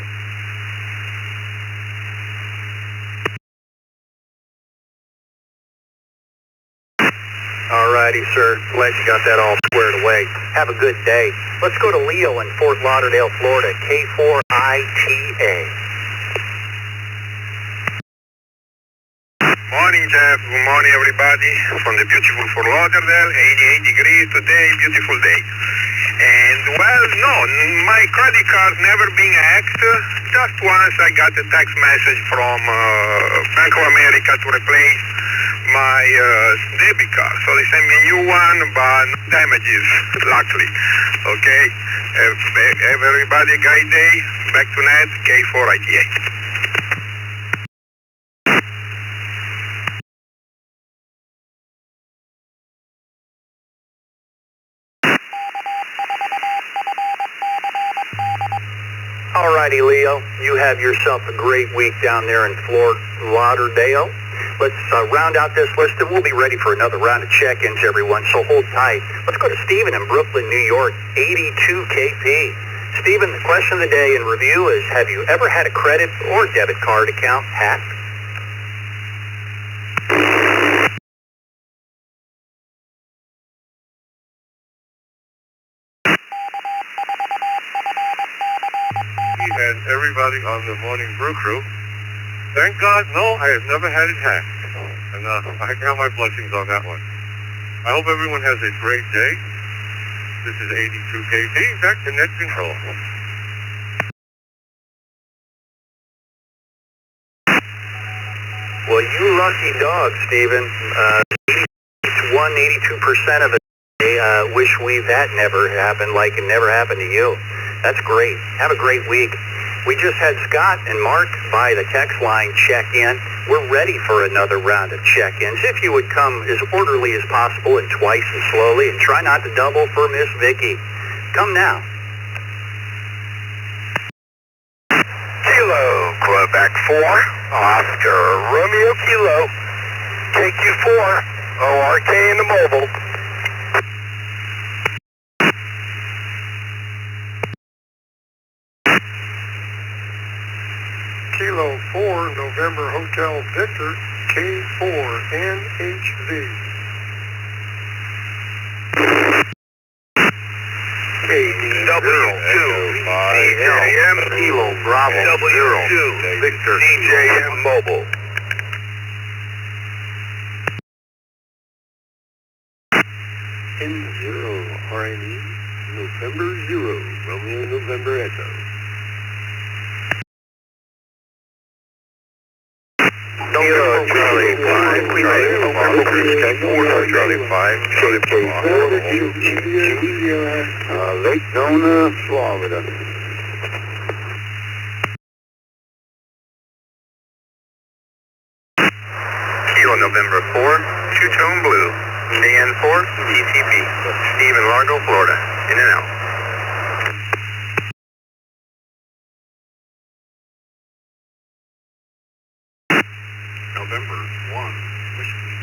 All righty, sir. Glad you got that all squared away. Have a good day. Let's go to Leo in Fort Lauderdale, Florida, K4ITA. Morning, Jeff. Good morning, everybody. From the beautiful Fort Lauderdale, 88 degrees today, beautiful day. And, well, no, my credit card never been hacked. Just once I got a text message from Bank of America to replace my debit card. So they sent me a new one, but no damages, luckily. Okay? Have everybody a great day. Back to Ned, K4ITA. Alrighty, Leo, you have yourself a great week down there in Fort Lauderdale. Let's round out this list, and we'll be ready for another round of check-ins, everyone, so hold tight. Let's go to Stephen in Brooklyn, New York, 82KP. Stephen, the question of the day in review is, have you ever had a credit or debit card account hacked? And everybody on the Morning Brew crew, thank God, no, I have never had it hacked. And I count my blessings on that one. I hope everyone has a great day. This is 82KP, back to Net Control. Well, you lucky dog, Stephen. 82% of it wish that never happened, like it never happened to you. That's great. Have a great week. We just had Scott and Mark by the text line check in. We're ready for another round of check-ins. If you would come as orderly as possible and twice as slowly, and try not to double for Miss Vicky. Come now. Kilo, Quebec 4, Oscar, Romeo Kilo, KQ4, ORK in the mobile. Kilo 4, November Hotel Victor, K4, NHV. KD CJM Kilo Bravo W2 Victor CJM Mobile. Zero RNE November 0 Romeo November Echo. Kilo Charlie 5, Charlie Papa, Charlie 5, Charlie Papa, Lake Nona, Florida. Kilo November 4, Two-Tone Blue, KN4, TTP, Stephen Largo, Florida, in and out. November 1, Whiskey,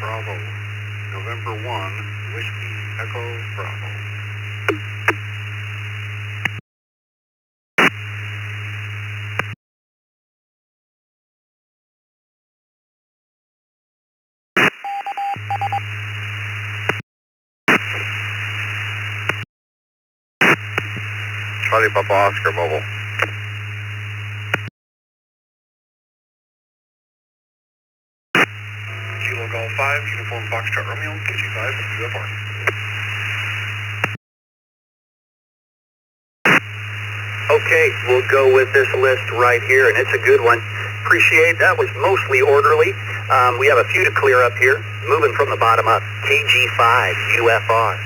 Bravo. November 1, Whiskey, Echo, Bravo. Charlie Papa Oscar Mobile. Kilo Golf 5, Uniform Foxtrot Romeo, KG5, UFR. Okay, we'll go with this list right here, and it's a good one. Appreciate that. Was mostly orderly. We have a few to clear up here. Moving from the bottom up, KG5, UFR.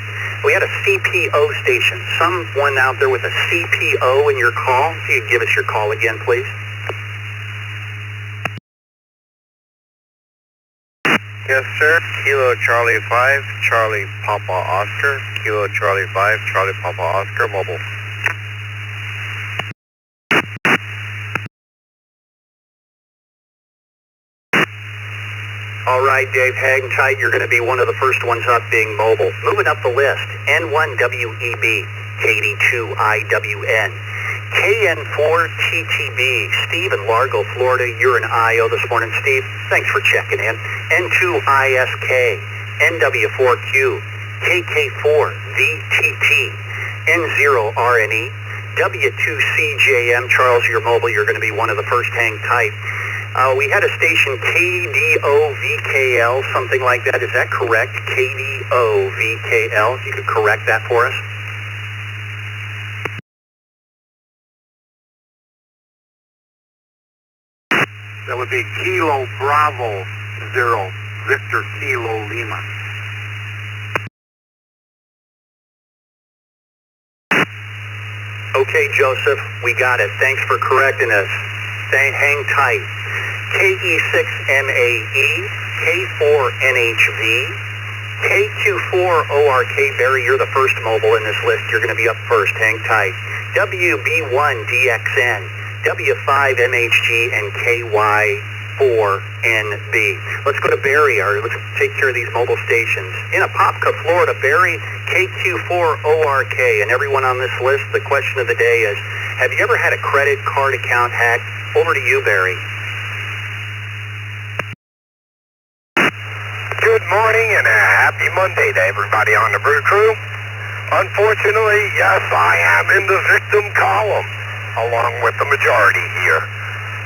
We had a CPO station. Someone out there with a CPO in your call. If you'd give us your call again, please. Yes, sir. Kilo Charlie 5, Charlie Papa Oscar. Kilo Charlie 5, Charlie Papa Oscar, mobile. All right, Dave, hang tight. You're going to be one of the first ones up being mobile. Moving up the list, N1WEB, KD2IWN, KN4TTB, Steve in Largo, Florida. You're in IO this morning, Steve. Thanks for checking in. N2ISK, NW4Q, KK4VTT, N0RNE, W2CJM. Charles, you're mobile. You're going to be one of the first. Hang tight. We had a station KDOVKL, something like that. Is that correct? KDOVKL. If you could correct that for us. That would be Kilo Bravo 0, Victor Kilo Lima. Okay, Joseph, we got it. Thanks for correcting us. Hang tight. KE6MAE, K4NHV, KQ4ORK. Barry, you're the first mobile in this list. You're going to be up first. Hang tight. WB1DXN, W5MHG, and KY4NB. Let's go to Barry. Let's take care of these mobile stations. In Apopka, Florida, Barry, KQ4ORK. And everyone on this list, the question of the day is, have you ever had a credit card account hacked? Over to you, Barry. Good morning and a happy Monday to everybody on the Brew Crew. Unfortunately, yes, I am in the victim column, along with the majority here.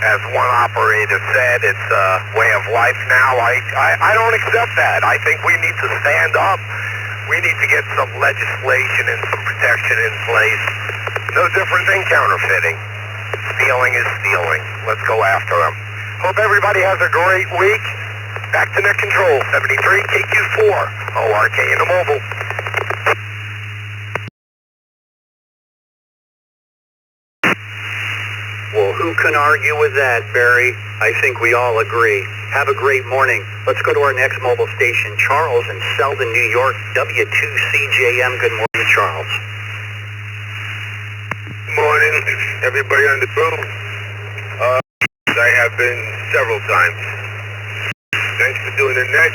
As one operator said, it's a way of life now. I don't accept that. I think we need to stand up. We need to get some legislation and some protection in place. No different than counterfeiting. Stealing is stealing. Let's go after them. Hope everybody has a great week. Back to net control, 73 KQ4, ORK in the mobile. Well, who can argue with that, Barry? I think we all agree. Have a great morning. Let's go to our next mobile station, Charles in Selden, New York, W2CJM. Good morning, Charles. Good morning, everybody on the phone. I have been several times. Thanks for doing the net.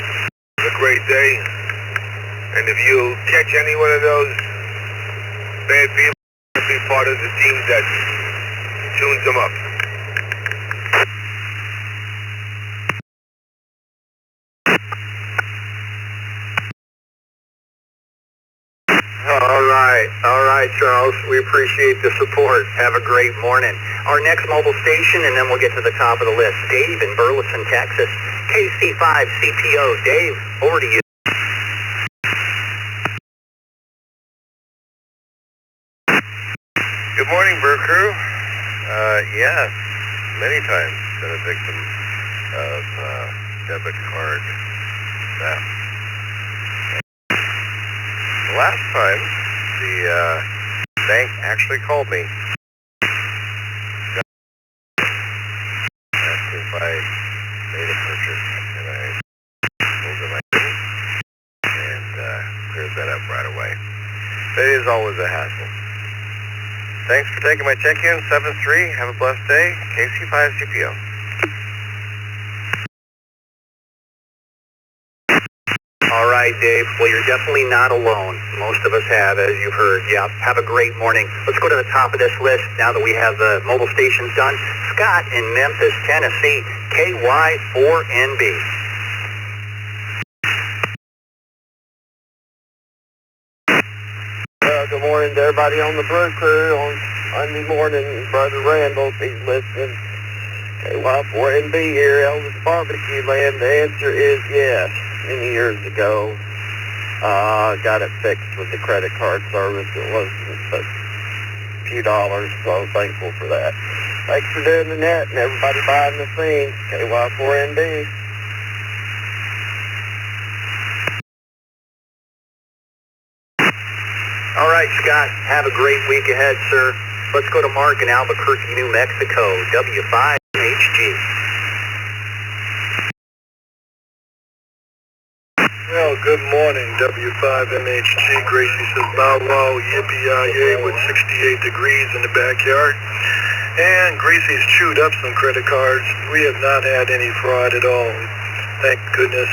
Have a great day. And if you catch any one of those bad people, be part of the team that tunes them up. All right. All right, Charles. We appreciate the support. Have a great morning. Our next mobile station, and then we'll get to the top of the list. Dave in Burleson, Texas. KC5CPO. Dave, over to you. Good morning, Brew Crew. Yes, many times been a victim of debit card theft. The last time, the bank actually called me. Asked if I made a purchase, and I told them I didn't, and cleared that up right away. But it is always a hassle. Thanks for taking my check-in, 7-3. Have a blessed day. KC5CPO. All right, Dave. Well, you're definitely not alone. Most of us have, as you've heard. Yeah, have a great morning. Let's go to the top of this list now that we have the mobile stations done. Scott in Memphis, Tennessee, KY4NB. Good morning to everybody on the Brew Crew on Monday morning. Brother Randall, he's listening. KY4NB here, Elvis Barbecue Land. The answer is yes. Many years ago, got it fixed with the credit card service. It wasn't but a few dollars, so I'm thankful for that. Thanks for doing the net and everybody buying the thing. KY4NB. All right, Scott, have a great week ahead, sir. Let's go to Mark in Albuquerque, New Mexico, W5HG. Well, good morning, W5MHG. Gracie says, bow wow, yippee-yi-yay, with 68 degrees in the backyard. And Gracie's chewed up some credit cards. We have not had any fraud at all, thank goodness.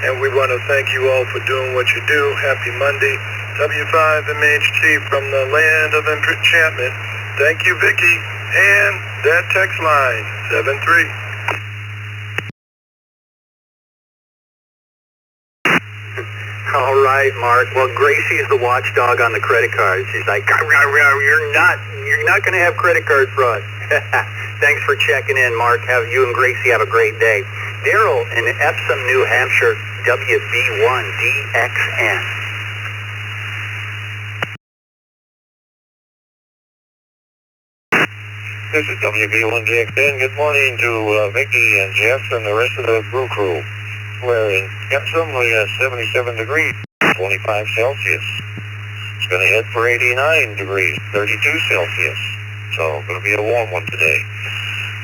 And we want to thank you all for doing what you do. Happy Monday. W5MHG from the land of enchantment. Thank you, Vicky. And that text line, 73. All right, Mark. Well, Gracie is the watchdog on the credit cards. She's like, you're not going to have credit card fraud. Thanks for checking in, Mark. Have you and Gracie have a great day. Daryl in Epsom, New Hampshire, WB1DXN. This is WB1DXN. Good morning to Vicky and Jeff and the rest of the Brew Crew. We're in Epsom. We got 77 degrees, 25 Celsius. It's going to head for 89 degrees, 32 Celsius. So, going to be a warm one today.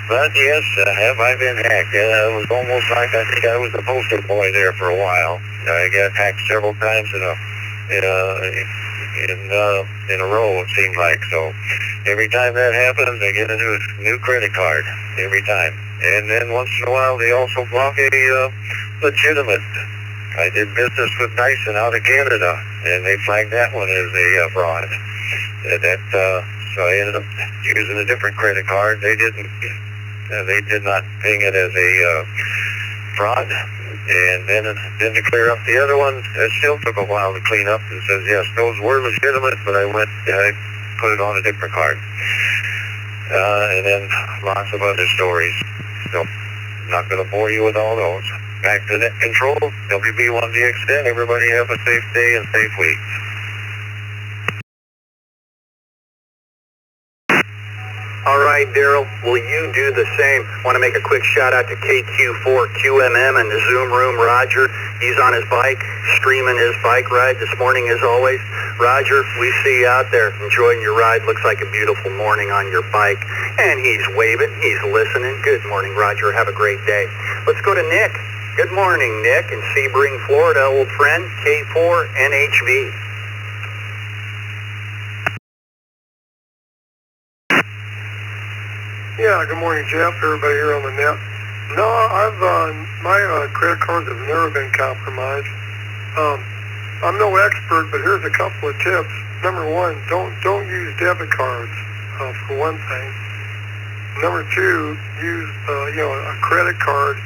But yes, have I been hacked? It was almost like I think I was the poster boy there for a while. I got hacked several times in a row, it seemed like. So every time that happens, I get a new credit card every time. And then once in a while, they also block a legitimate. I did business with Dyson out of Canada, and they flagged that one as a fraud. So I ended up using a different credit card. They did not ping it as a fraud. And then to clear up the other ones, it still took a while to clean up. And says, yes, those were legitimate, but I put it on a different card. And then lots of other stories. So I'm not going to bore you with all those. Back to net control, WB1DXN. Everybody have a safe day and safe week. All right, Daryl, will you do the same? Want to make a quick shout out to KQ4QMM in the Zoom room. Roger, he's on his bike, streaming his bike ride this morning as always. Roger, we see you out there enjoying your ride. Looks like a beautiful morning on your bike. And he's waving, he's listening. Good morning, Roger. Have a great day. Let's go to Nick. Good morning, Nick, in Sebring, Florida, old friend, K4NHV. Yeah, good morning, Jeff. Everybody here on the net. No, my credit cards have never been compromised. I'm no expert, but here's a couple of tips. Number one, don't use debit cards for one thing. Number two, use a credit card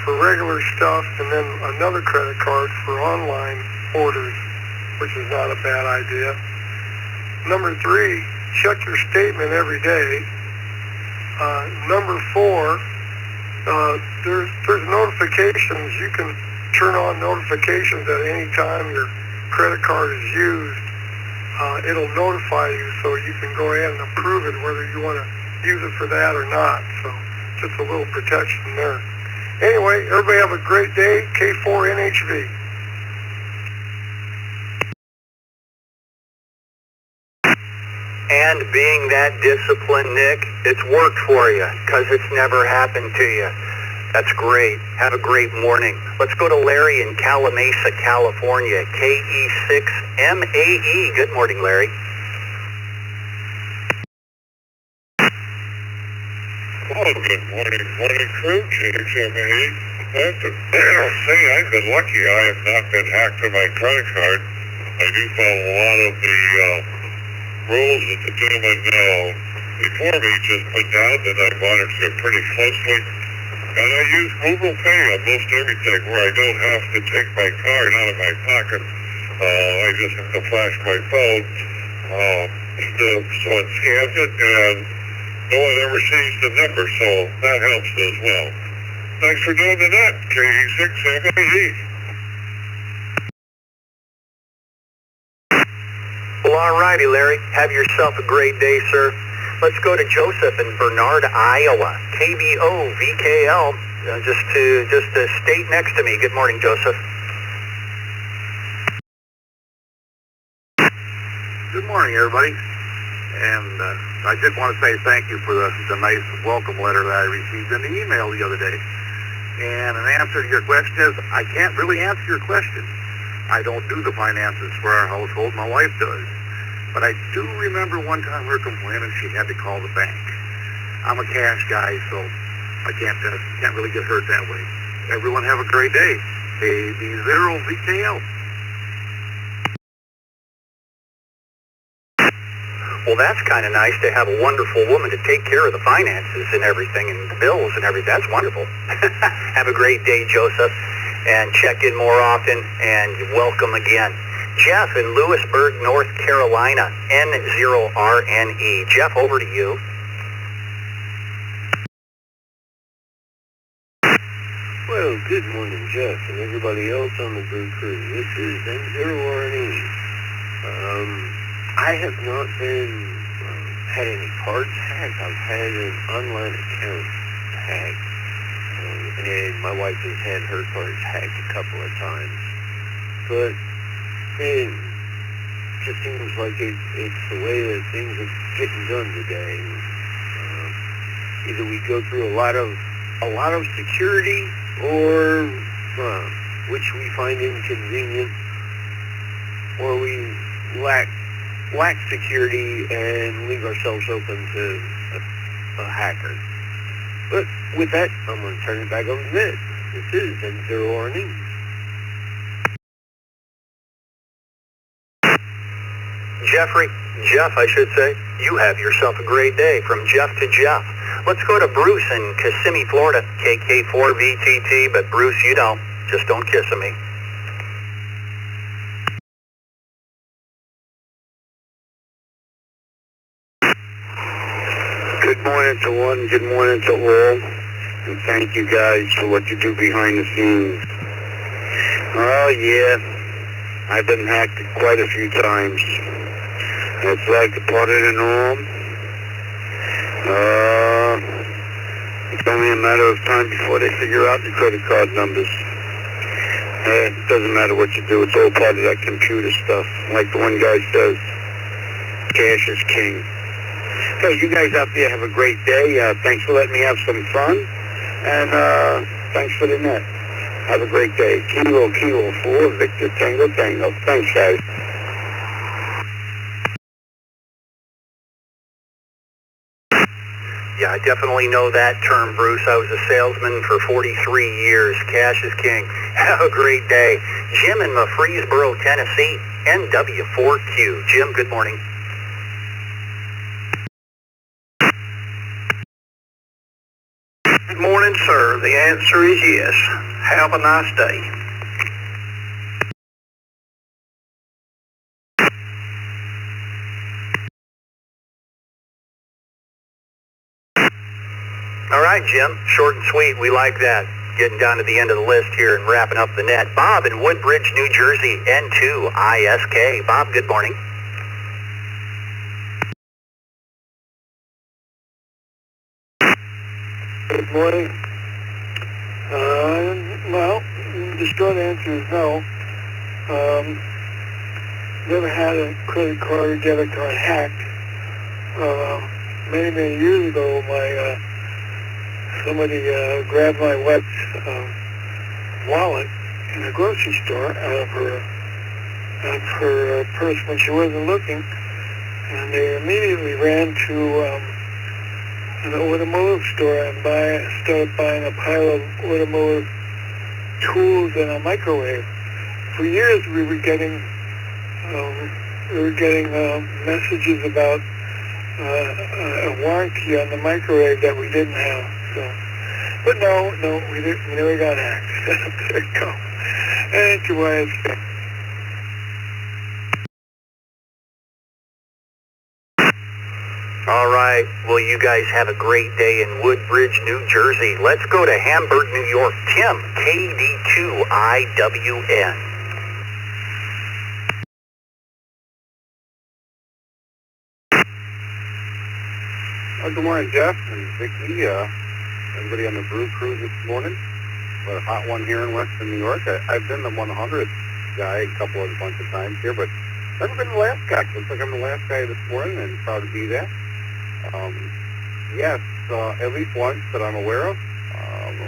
for regular stuff, and then another credit card for online orders, which is not a bad idea. Number 3, check your statement every day. Number 4, there's notifications. You can turn on notifications at any time your credit card is used. It'll notify you so you can go ahead and approve it whether you want to use it for that or not. So just a little protection there. Anyway, everybody have a great day. K4NHV. And being that disciplined, Nick, it's worked for you because it's never happened to you. That's great. Have a great morning. Let's go to Larry in Calamasa, California, KE6MAE. Good morning, Larry. Oh, good morning, crew, KE6MAE. I have to say I've been lucky. I have not been hacked on my credit card. I do follow a lot of the rules that the gentleman before me just put down that I monitor pretty closely. And I use mobile pay on most everything where I don't have to take my card out of my pocket. I just have to flash my phone. So it scans it and no one ever sees the number, so that helps as well. Thanks for doing the net, KE6MAE. Well, all righty, Larry. Have yourself a great day, sir. Let's go to Joseph in Bernard, Iowa. KBO VKL, just a state next to me. Good morning, Joseph. Good morning, everybody. And I did want to say thank you for the nice welcome letter that I received in the email the other day. And an answer to your question is, I can't really answer your question. I don't do the finances for our household. My wife does. But I do remember one time her complaining she had to call the bank. I'm a cash guy, so I can't really get hurt that way. Everyone have a great day. AB0 VKL. Well, that's kind of nice to have a wonderful woman to take care of the finances and everything and the bills and everything. That's wonderful. Have a great day, Joseph, and check in more often, and welcome again. Jeff in Lewisburg, North Carolina, N0RNE. Jeff, over to you. Well, good morning, Jeff, and everybody else on the Brew Crew. This is N0RNE. I have not had any cards hacked. I've had an online account hacked, and my wife has had her cards hacked a couple of times. But it just seems like it's the way that things are getting done today. Either we go through a lot of security, or which we find inconvenient, or we lack security and leave ourselves open to a hacker. But with that, I'm going to turn it back over to Ned. This is N0RNE. Jeff, I should say, you have yourself a great day. From Jeff to Jeff. Let's go to Bruce in Kissimmee, Florida, KK4VTT, but Bruce, you don't. Just don't kiss me. Good morning to one, good morning to all, and thank you guys for what you do behind the scenes. Oh yeah, I've been hacked quite a few times. It's like a part of the norm. It's only a matter of time before they figure out your credit card numbers. It doesn't matter what you do, it's all part of that computer stuff. Like the one guy says, cash is king. So you guys out there have a great day. Thanks for letting me have some fun. And thanks for the net. Have a great day. Kilo 4, Victor Tango Tango. Thanks, guys. Yeah, I definitely know that term, Bruce. I was a salesman for 43 years. Cash is king. Have a great day. Jim in Murfreesboro, Tennessee, NW4Q. Jim, good morning. Good morning, sir. The answer is yes. Have a nice day. All right, Jim. Short and sweet. We like that. Getting down to the end of the list here and wrapping up the net. Bob in Woodbridge, New Jersey, N2 ISK. Bob, good morning. Good morning. Well, the short answer is no. Never had a credit card or debit card hacked. Many years ago, somebody grabbed my wife's wallet in a grocery store out of her purse when she wasn't looking, and they immediately ran to an automotive store and started buying a pile of automotive tools and a microwave. For years, we were getting messages about a warranty on the microwave that we didn't have. So, but no, we never got hacked. There you go. And to ISK. All right. Well, you guys have a great day in Woodbridge, New Jersey. Let's go to Hamburg, New York. Tim, KD2IWN. Good morning, Jeff and Vicki. Everybody on the brew crew this morning. Got a hot one here in Western New York. I've been the 100th guy a bunch of times here, but never been the last guy. Looks like I'm the last guy this morning, and proud to be that. Yes, at least once that I'm aware of.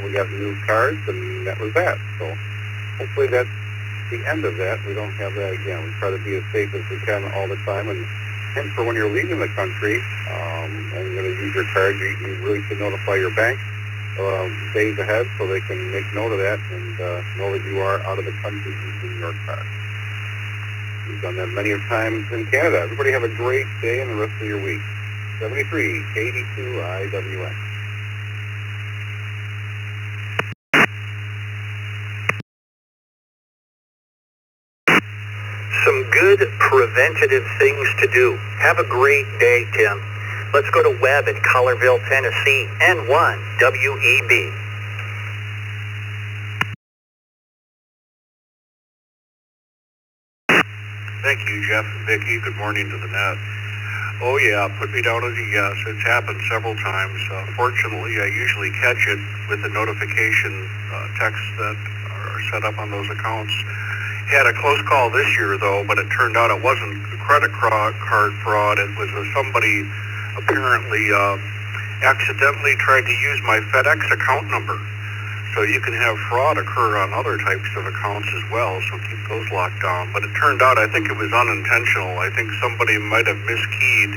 We got new cards, and that was that. So hopefully that's the end of that. We don't have that again. We try to be as safe as we can all the time, and for when you're leaving the country and you're going to use your card, you really should notify your bank days ahead so they can make note of that and know that you are out of the country using your card. We've done that many times in Canada. Everybody have a great day and the rest of your week. 73 KD2 IWN. Some good preventative things to do. Have a great day, Tim. Let's go to Webb in Collierville, Tennessee, N1WEB. Thank you, Jeff and Vicki. Good morning to the net. Oh yeah, put me down as a yes. It's happened several times. Fortunately, I usually catch it with the notification texts that are set up on those accounts. Had a close call this year, though, but it turned out it wasn't credit card fraud. It was somebody apparently accidentally tried to use my FedEx account number. So you can have fraud occur on other types of accounts as well, so keep those locked down. But it turned out, I think it was unintentional. I think somebody might have miskeyed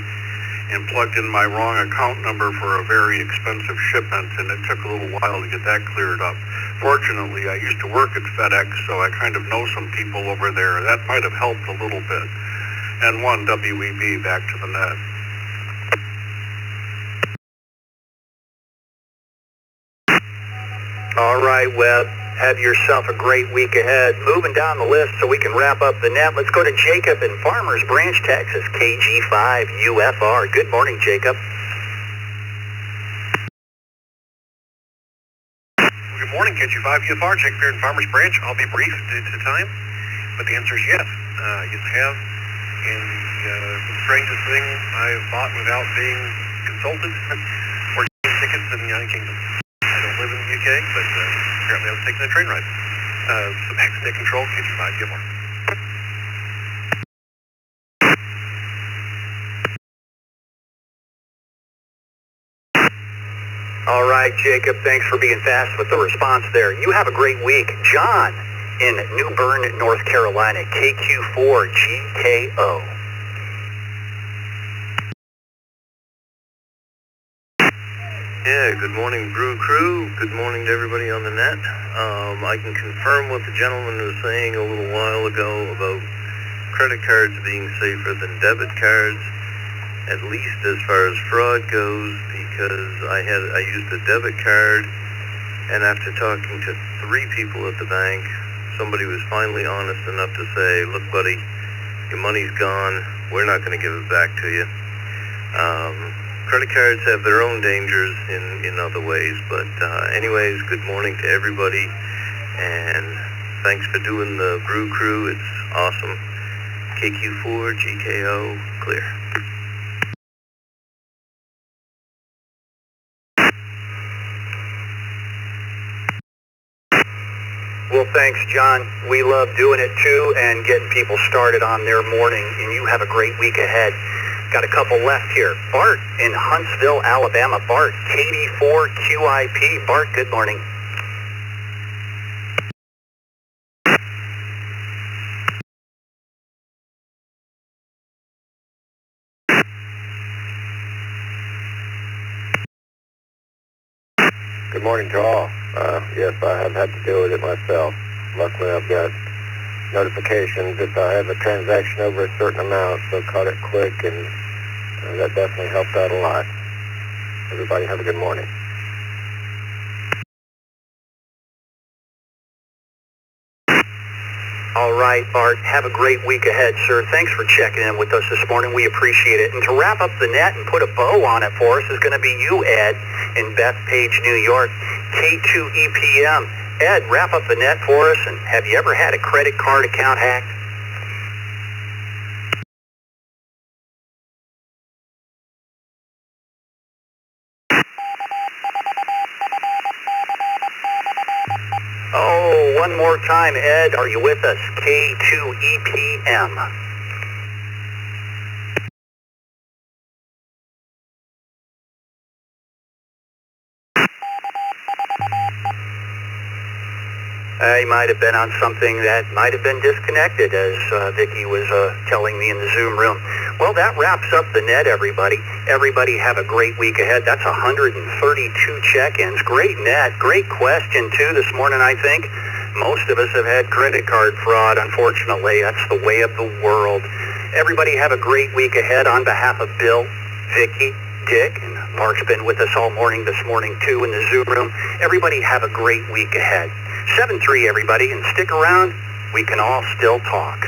and plugged in my wrong account number for a very expensive shipment, and it took a little while to get that cleared up. Fortunately, I used to work at FedEx, so I kind of know some people over there. That might have helped a little bit. N1 WEB, back to the net. All right, Webb. Have yourself a great week ahead. Moving down the list so we can wrap up the net. Let's go to Jacob in Farmers Branch, Texas, KG5UFR. Good morning, Jacob. Good morning, KG5UFR. Jacob here in Farmers Branch. I'll be brief due to time, but the answer is yes. Yes, I have. And the strangest thing I've bought without being consulted or tickets in the United Kingdom. I don't live in the UK, but apparently I was taking a train ride. Some accident control, KG5UFR. All right, Jacob, thanks for being fast with the response there. You have a great week. John in New Bern, North Carolina, KQ4GKO. Yeah, good morning, Brew Crew. Good morning to everybody on the net. I can confirm what the gentleman was saying a little while ago about credit cards being safer than debit cards, at least as far as fraud goes, because I used a debit card, and after talking to 3 people at the bank, somebody was finally honest enough to say, look, buddy, your money's gone. We're not going to give it back to you. credit cards have their own dangers in other ways. But anyways, good morning to everybody, and thanks for doing the Brew Crew. It's awesome. KQ4, GKO, clear. Well, thanks, John. We love doing it too and getting people started on their morning, and you have a great week ahead. Got a couple left here. Bart in Huntsville, Alabama. Bart, KD4QIP. Bart, good morning. Good morning to all. Yes, I have had to deal with it myself. Luckily, I've got notifications if I have a transaction over a certain amount, so caught it quick, and that definitely helped out a lot. Everybody have a good morning. All right, Bart, have a great week ahead, sir. Thanks for checking in with us this morning. We appreciate it. And to wrap up the net and put a bow on it for us is going to be you, Ed, in Bethpage, New York, K2EPM. Ed, wrap up the net for us, and have you ever had a credit card account hacked? Oh, one more time, Ed. Are you with us? K2EPM. He might have been on something that might have been disconnected, as Vicki was telling me in the Zoom room. Well, that wraps up the net, everybody. Everybody have a great week ahead. That's 132 check-ins. Great net. Great question, too, this morning, I think. Most of us have had credit card fraud, unfortunately. That's the way of the world. Everybody have a great week ahead. On behalf of Bill, Vicki, Dick, and Mark's been with us all morning this morning, too, in the Zoom room. Everybody have a great week ahead. 7-3, everybody, and stick around. We can all still talk.